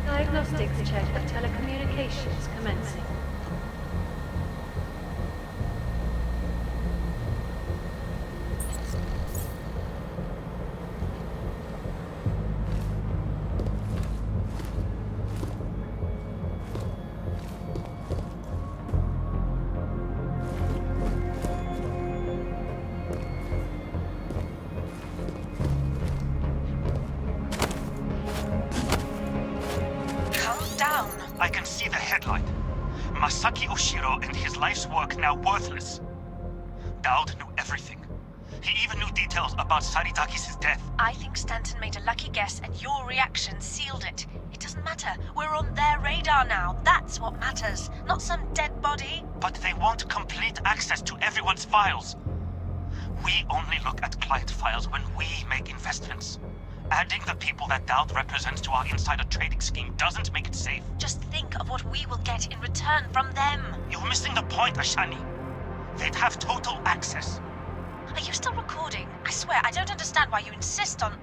Diagnostics check of telecommunications commencing. I can see the headline. Masaki Oshiro and his life's work now worthless. Dowd knew everything. He even knew details about Saridakis' death. I think Stanton made a lucky guess and your reaction sealed it. It doesn't matter. We're on their radar now. That's what matters. Not some dead body. But they want complete access to everyone's files. We only look at client files when we make investments. Adding the people that Dowd represents to our insider trading scheme doesn't make it safe. Just think of what we will get in return from them. You're missing the point, Ashani. They'd have total access. Are you still recording? I swear, I don't understand why you insist on...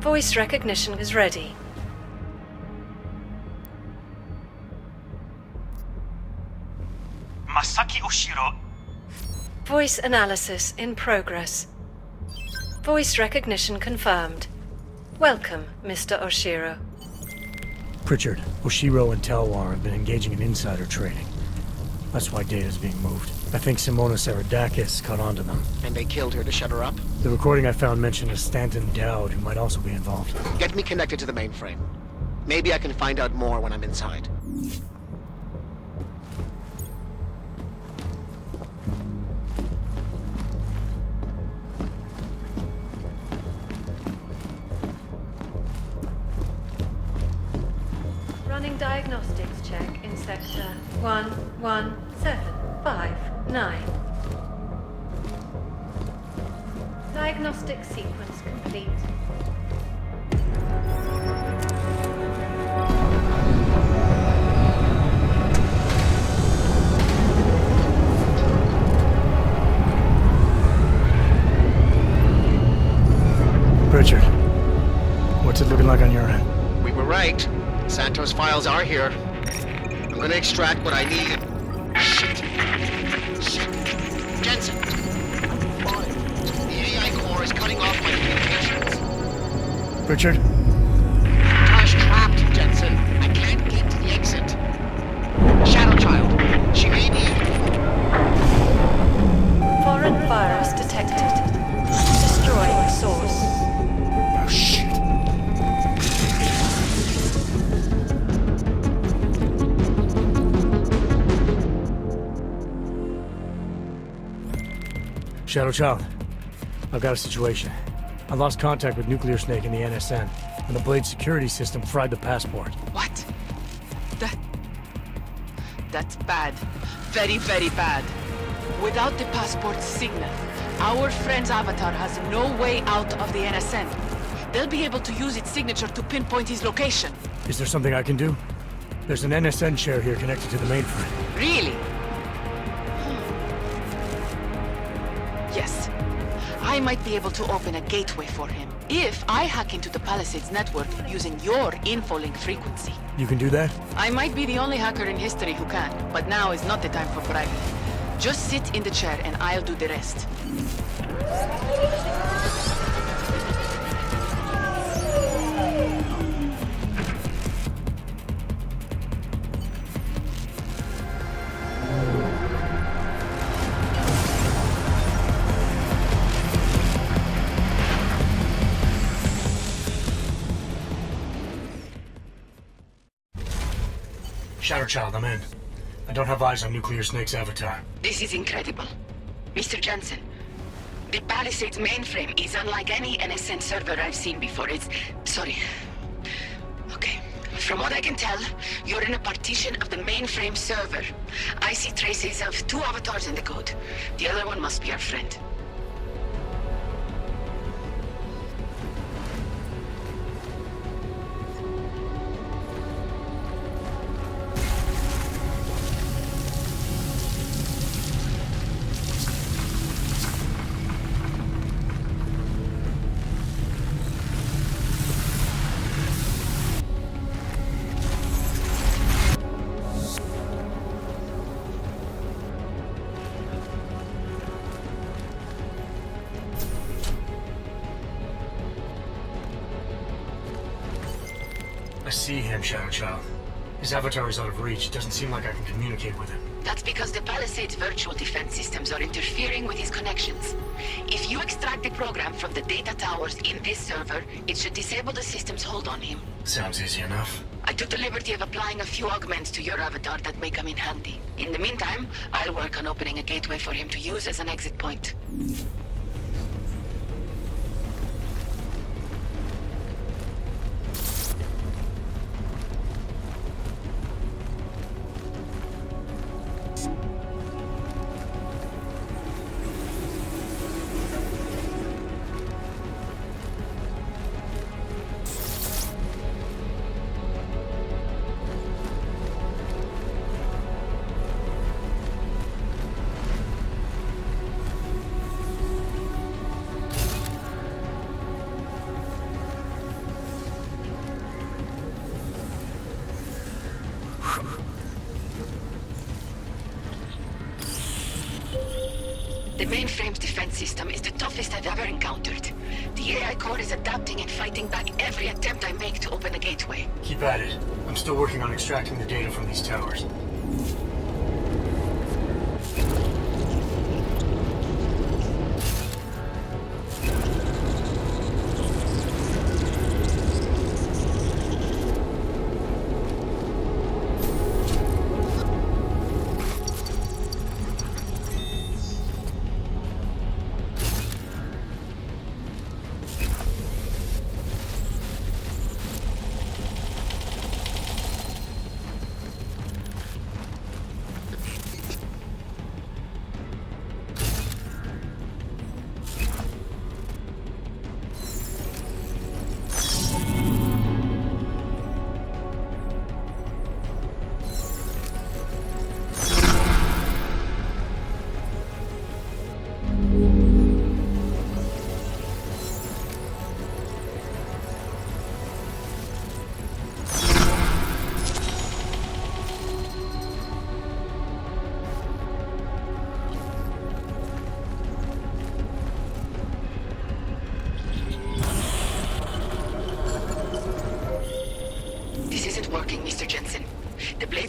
Voice recognition is ready. Masaki Oshiro. Voice analysis in progress. Voice recognition confirmed. Welcome, Mr. Oshiro. Pritchard, Oshiro and Talwar have been engaging in insider trading. That's why data's being moved. I think Simona Saridakis caught on to them. And they killed her to shut her up? The recording I found mentioned a Stanton Dowd who might also be involved. Get me connected to the mainframe. Maybe I can find out more when I'm inside. Running diagnostics check in sector 11759. Diagnostic sequence complete. Richard, what's it looking like on your end? We were right. Santos' files are here. I'm gonna extract what I need. Shit. Jensen. The AI core is cutting off my communications. Richard? Tash trapped, Jensen. I can't get to the exit. Shadow Child. She may be... Foreign virus detected. Destroying source. Oh, shit. Shadow Child, I've got a situation. I lost contact with Nuclear Snake and the NSN, and the Blade security system fried the passport. What? That's bad. Very, very bad. Without the passport's signal, our friend's avatar has no way out of the NSN. They'll be able to use its signature to pinpoint his location. Is there something I can do? There's an NSN share here connected to the mainframe. Really? Yes. I might be able to open a gateway for him if I hack into the Palisades network using your infolink frequency. You can do that? I might be the only hacker in history who can, but now is not the time for bragging. Just sit in the chair and I'll do the rest. Shadow Child, I'm in. I don't have eyes on Nuclear Snake's avatar. This is incredible. Mr. Jensen, the Palisades mainframe is unlike any NSN server I've seen before. Sorry. Okay. From what I can tell, you're in a partition of the mainframe server. I see traces of 2 avatars in the code. The other one must be our friend. I see him, Shadow Child. His avatar is out of reach. It doesn't seem like I can communicate with him. That's because the Palisades virtual defense systems are interfering with his connections. If you extract the program from the data towers in this server, it should disable the system's hold on him. Sounds easy enough. I took the liberty of applying a few augments to your avatar that may come in handy. In the meantime, I'll work on opening a gateway for him to use as an exit point. The mainframe's defense system is the toughest I've ever encountered. The AI core is adapting and fighting back every attempt I make to open a gateway. Keep at it. I'm still working on extracting the data from these towers.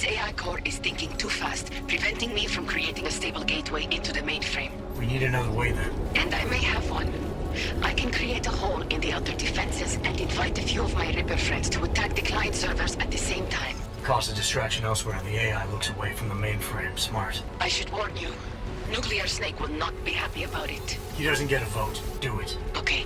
Its AI core is thinking too fast, preventing me from creating a stable gateway into the mainframe. We need another way then. And I may have one. I can create a hole in the outer defenses and invite a few of my Ripper friends to attack the client servers at the same time. Cause a distraction elsewhere and the AI looks away from the mainframe. Smart. I should warn you. Nuclear Snake will not be happy about it. He doesn't get a vote. Do it. Okay.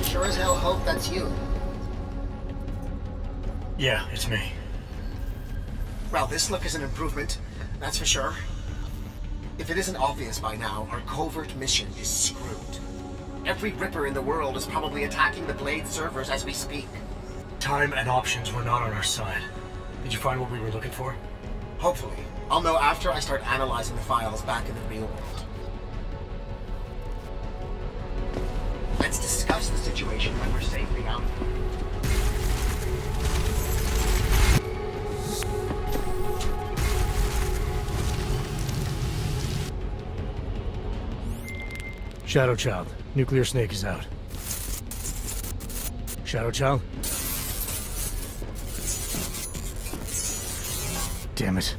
Sure as hell hope that's you. Yeah, it's me. Well, this look is an improvement, that's for sure. If it isn't obvious by now, our covert mission is screwed. Every Ripper in the world is probably attacking the Blade servers as we speak. Time and options were not on our side. Did you find what we were looking for? Hopefully. I'll know after I start analyzing the files back in the real world. Let's discuss the situation when we're safely out. Shadow Child. Nuclear Snake is out. Shadow Child? Damn it.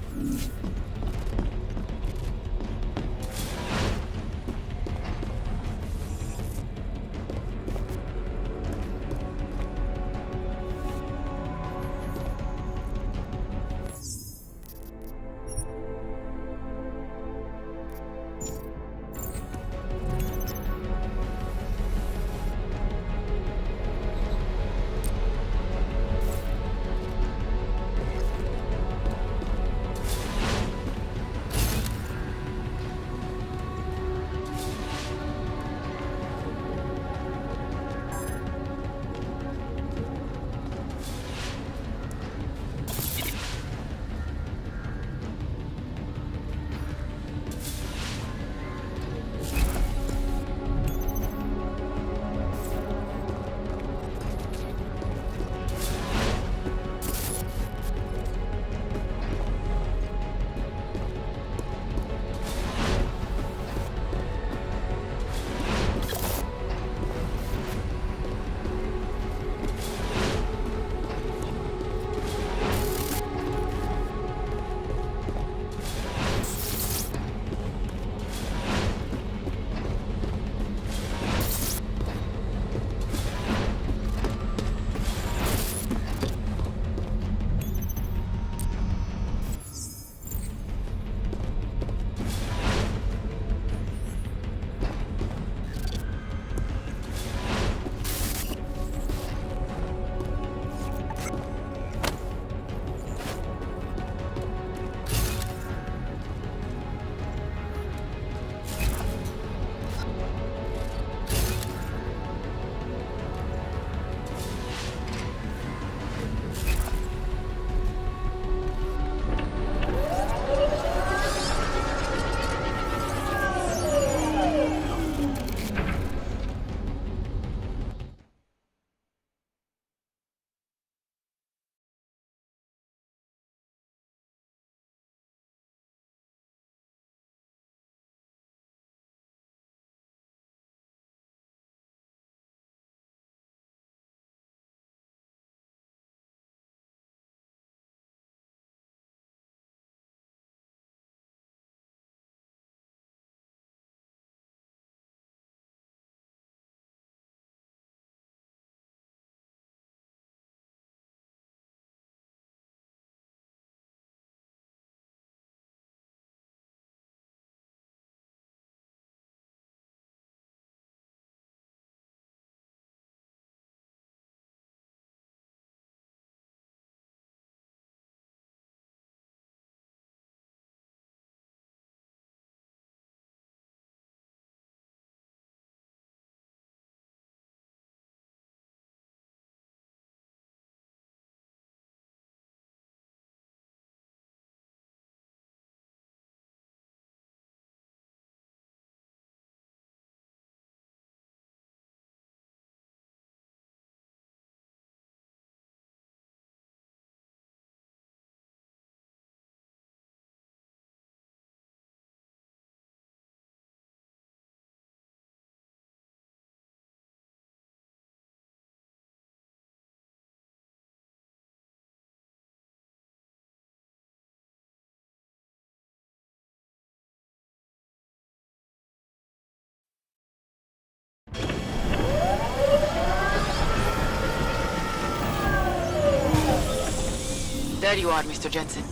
There you are, Mr. Jensen.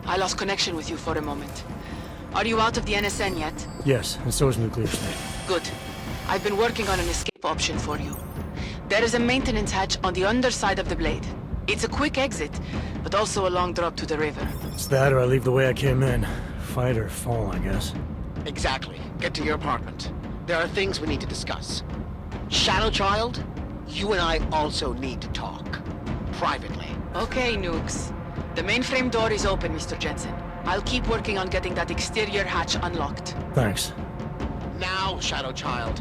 I lost connection with you for a moment. Are you out of the NSN yet? Yes, and so is Nuclear State. Good. I've been working on an escape option for you. There is a maintenance hatch on the underside of the blade. It's a quick exit, but also a long drop to the river. It's that or I leave the way I came in. Fight or fall, I guess. Exactly. Get to your apartment. There are things we need to discuss. Shadow Child, you and I also need to talk. Privately. Okay, Nukes. The mainframe door is open, Mr. Jensen. I'll keep working on getting that exterior hatch unlocked. Thanks. Now, Shadow Child.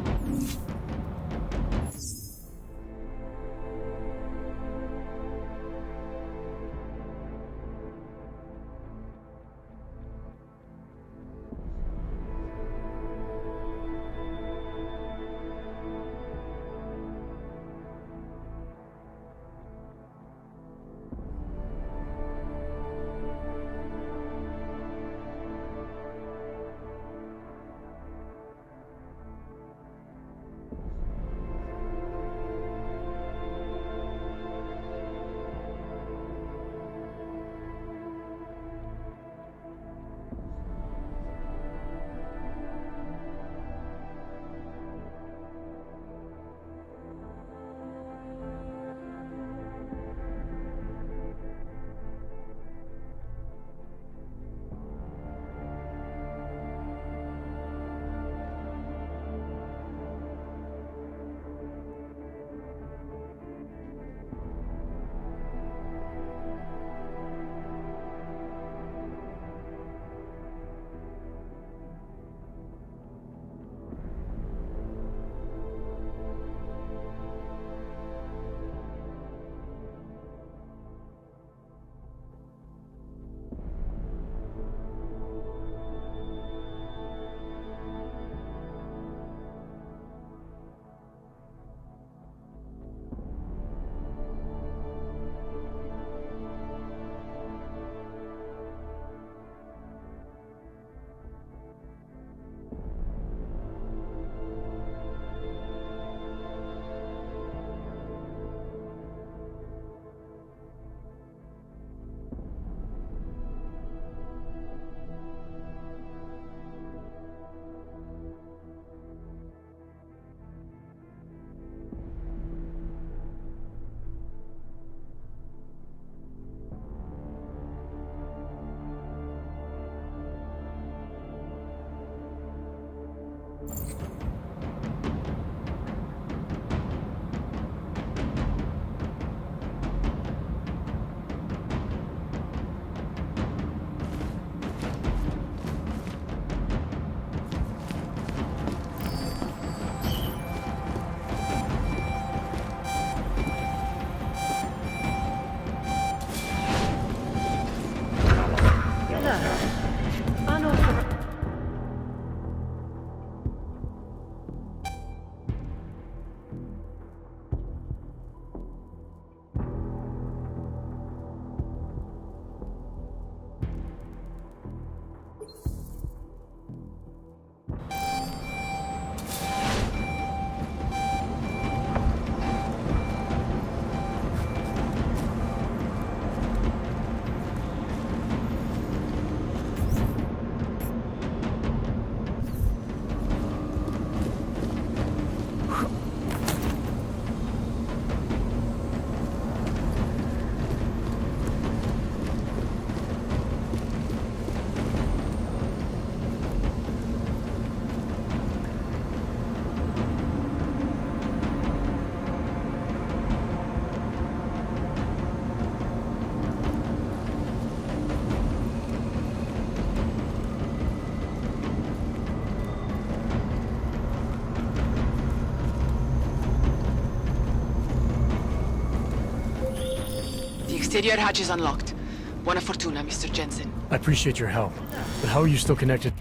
Exterior hatch is unlocked. Buona fortuna, Mr. Jensen. I appreciate your help, but how are you still connected?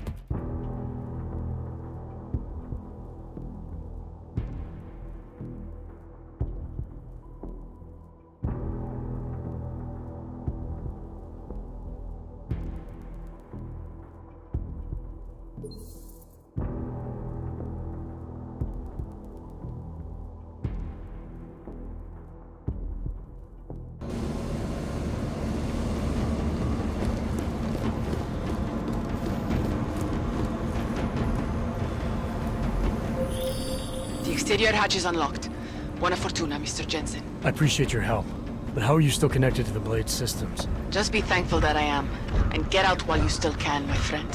Exterior hatch is unlocked. Buona fortuna, Mr. Jensen. I appreciate your help, but how are you still connected to the Blade systems? Just be thankful that I am. And get out while you still can, my friend.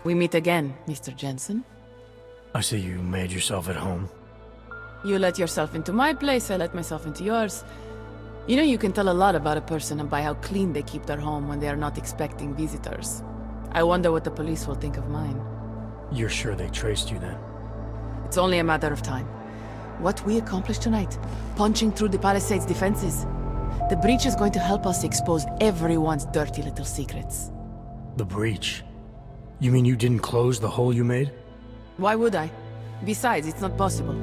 We meet again, Mr. Jensen. I see you made yourself at home. You let yourself into my place, I let myself into yours. You know, you can tell a lot about a person by how clean they keep their home when they are not expecting visitors. I wonder what the police will think of mine. You're sure they traced you then? It's only a matter of time. What we accomplished tonight, punching through the Palisades' defenses. The breach is going to help us expose everyone's dirty little secrets. The breach? You mean you didn't close the hole you made? Why would I? Besides, it's not possible.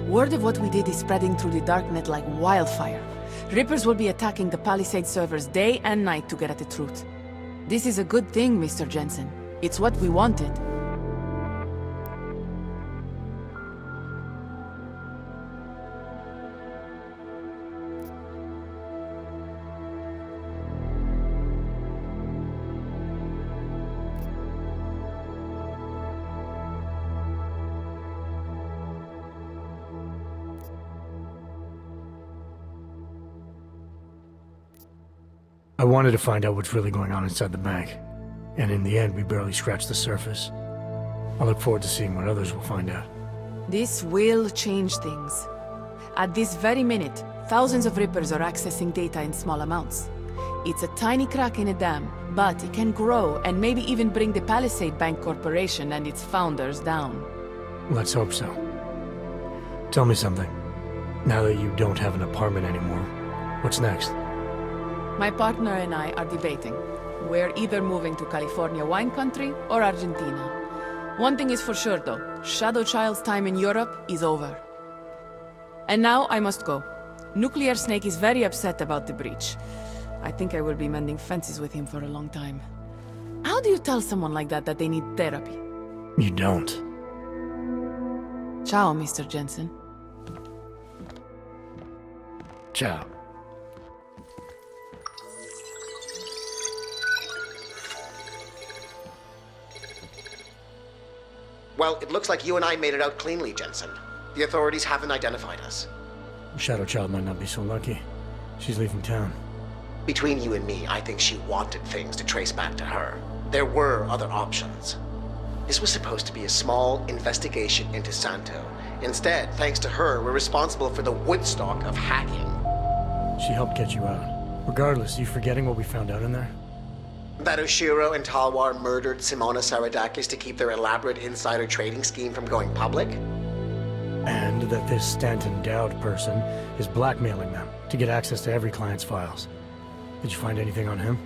Word of what we did is spreading through the darknet like wildfire. Rippers will be attacking the Palisade servers day and night to get at the truth. This is a good thing, Mr. Jensen. It's what we wanted. I wanted to find out what's really going on inside the bank. And in the end, we barely scratched the surface. I look forward to seeing what others will find out. This will change things. At this very minute, thousands of Rippers are accessing data in small amounts. It's a tiny crack in a dam, but it can grow and maybe even bring the Palisade Bank Corporation and its founders down. Let's hope so. Tell me something. Now that you don't have an apartment anymore, what's next? My partner and I are debating. We're either moving to California wine country or Argentina. One thing is for sure though, Shadow Child's time in Europe is over. And now I must go. Nuclear Snake is very upset about the breach. I think I will be mending fences with him for a long time. How do you tell someone like that they need therapy? You don't. Ciao, Mr. Jensen. Ciao. Well, it looks like you and I made it out cleanly, Jensen. The authorities haven't identified us. Shadow Child might not be so lucky. She's leaving town. Between you and me, I think she wanted things to trace back to her. There were other options. This was supposed to be a small investigation into Santo. Instead, thanks to her, we're responsible for the Woodstock of hacking. She helped get you out. Regardless, you forgetting what we found out in there? That Oshiro and Talwar murdered Simona Saradakis to keep their elaborate insider trading scheme from going public? And that this Stanton Dowd person is blackmailing them to get access to every client's files. Did you find anything on him?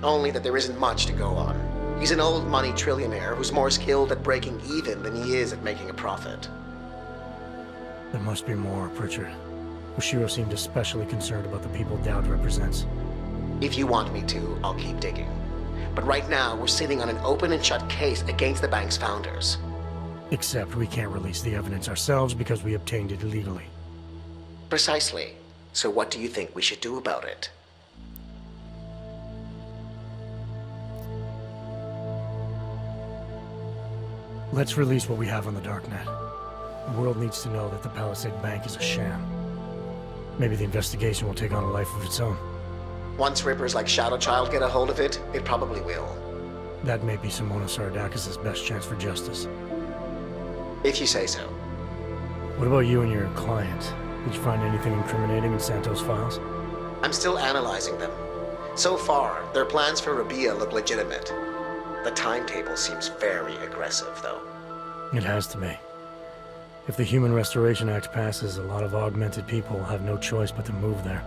Only that there isn't much to go on. He's an old money trillionaire who's more skilled at breaking even than he is at making a profit. There must be more, Pritchard. Oshiro seemed especially concerned about the people Dowd represents. If you want me to, I'll keep digging. But right now, we're sitting on an open and shut case against the bank's founders. Except we can't release the evidence ourselves because we obtained it illegally. Precisely. So what do you think we should do about it? Let's release what we have on the darknet. The world needs to know that the Palisade Bank is a sham. Maybe the investigation will take on a life of its own. Once rippers like Shadow Child get a hold of it, it probably will. That may be Simona Sardakis' best chance for justice. If you say so. What about you and your client? Did you find anything incriminating in Santos' files? I'm still analyzing them. So far, their plans for Rabia look legitimate. The timetable seems very aggressive, though. It has to be. If the Human Restoration Act passes, a lot of augmented people will have no choice but to move there.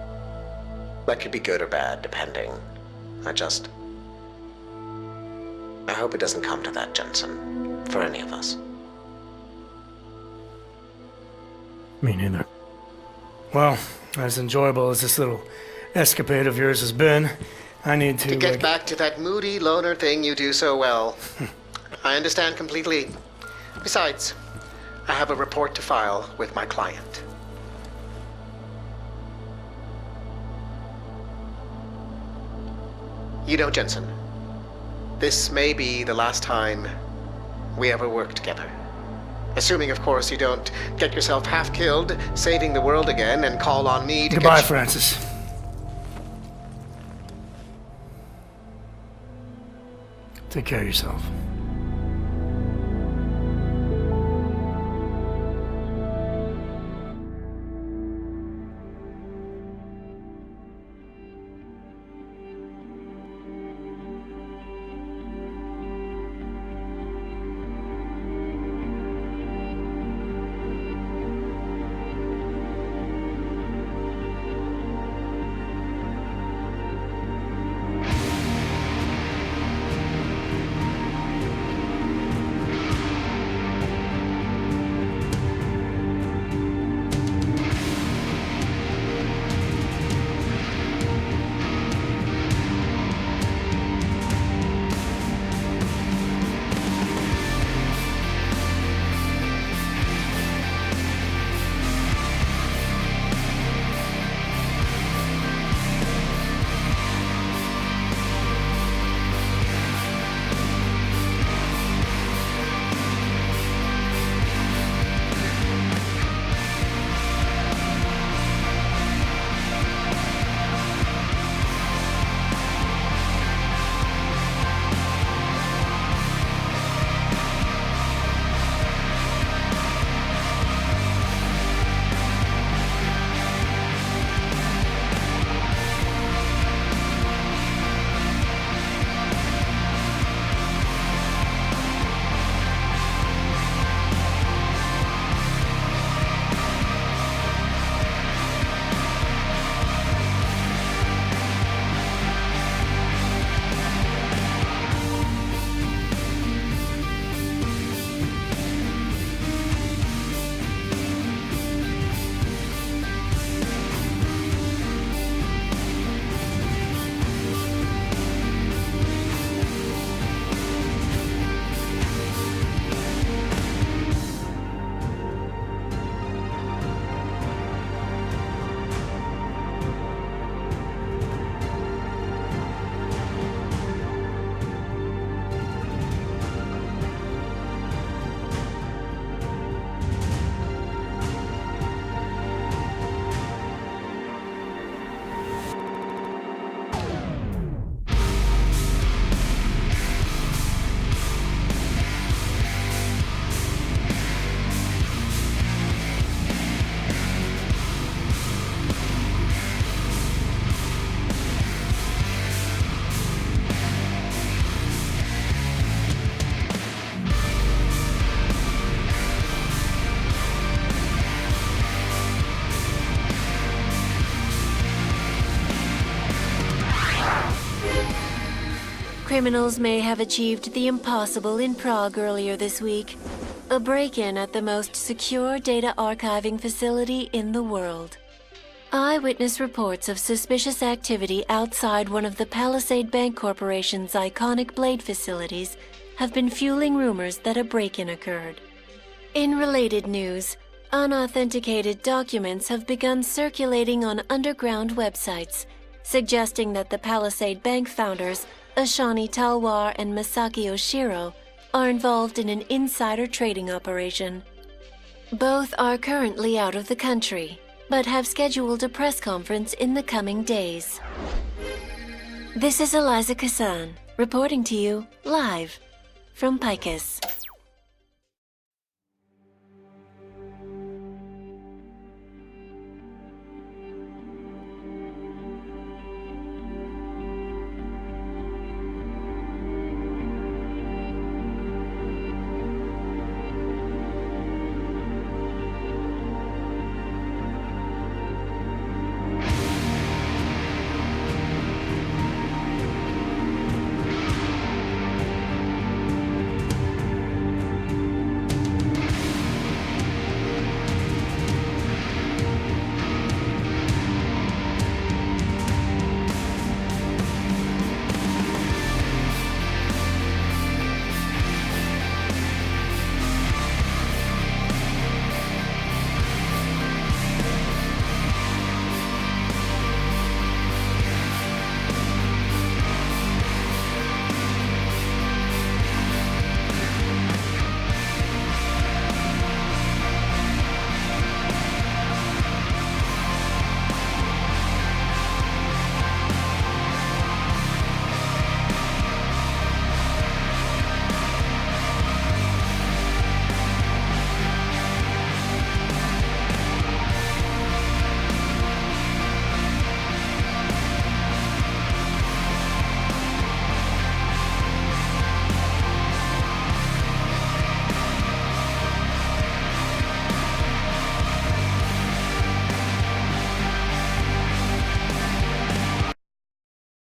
That could be good or bad, depending. I hope it doesn't come to that, Jensen. For any of us. Me neither. Well, as enjoyable as this little escapade of yours has been, I need to... To get back to that moody loner thing you do so well. I understand completely. Besides, I have a report to file with my client. You know, Jensen, this may be the last time we ever work together. Assuming, of course, you don't get yourself half killed, saving the world again, and call on me to Goodbye, Francis. Take care of yourself. Criminals may have achieved the impossible in Prague earlier this week. A break-in at the most secure data archiving facility in the world. Eyewitness reports of suspicious activity outside one of the Palisade Bank Corporation's iconic Blade facilities have been fueling rumors that a break-in occurred. In related news, unauthenticated documents have begun circulating on underground websites, suggesting that the Palisade Bank founders, Ashani Talwar and Masaki Oshiro, are involved in an insider trading operation. Both are currently out of the country, but have scheduled a press conference in the coming days. This is Eliza Kassan, reporting to you live from Picus.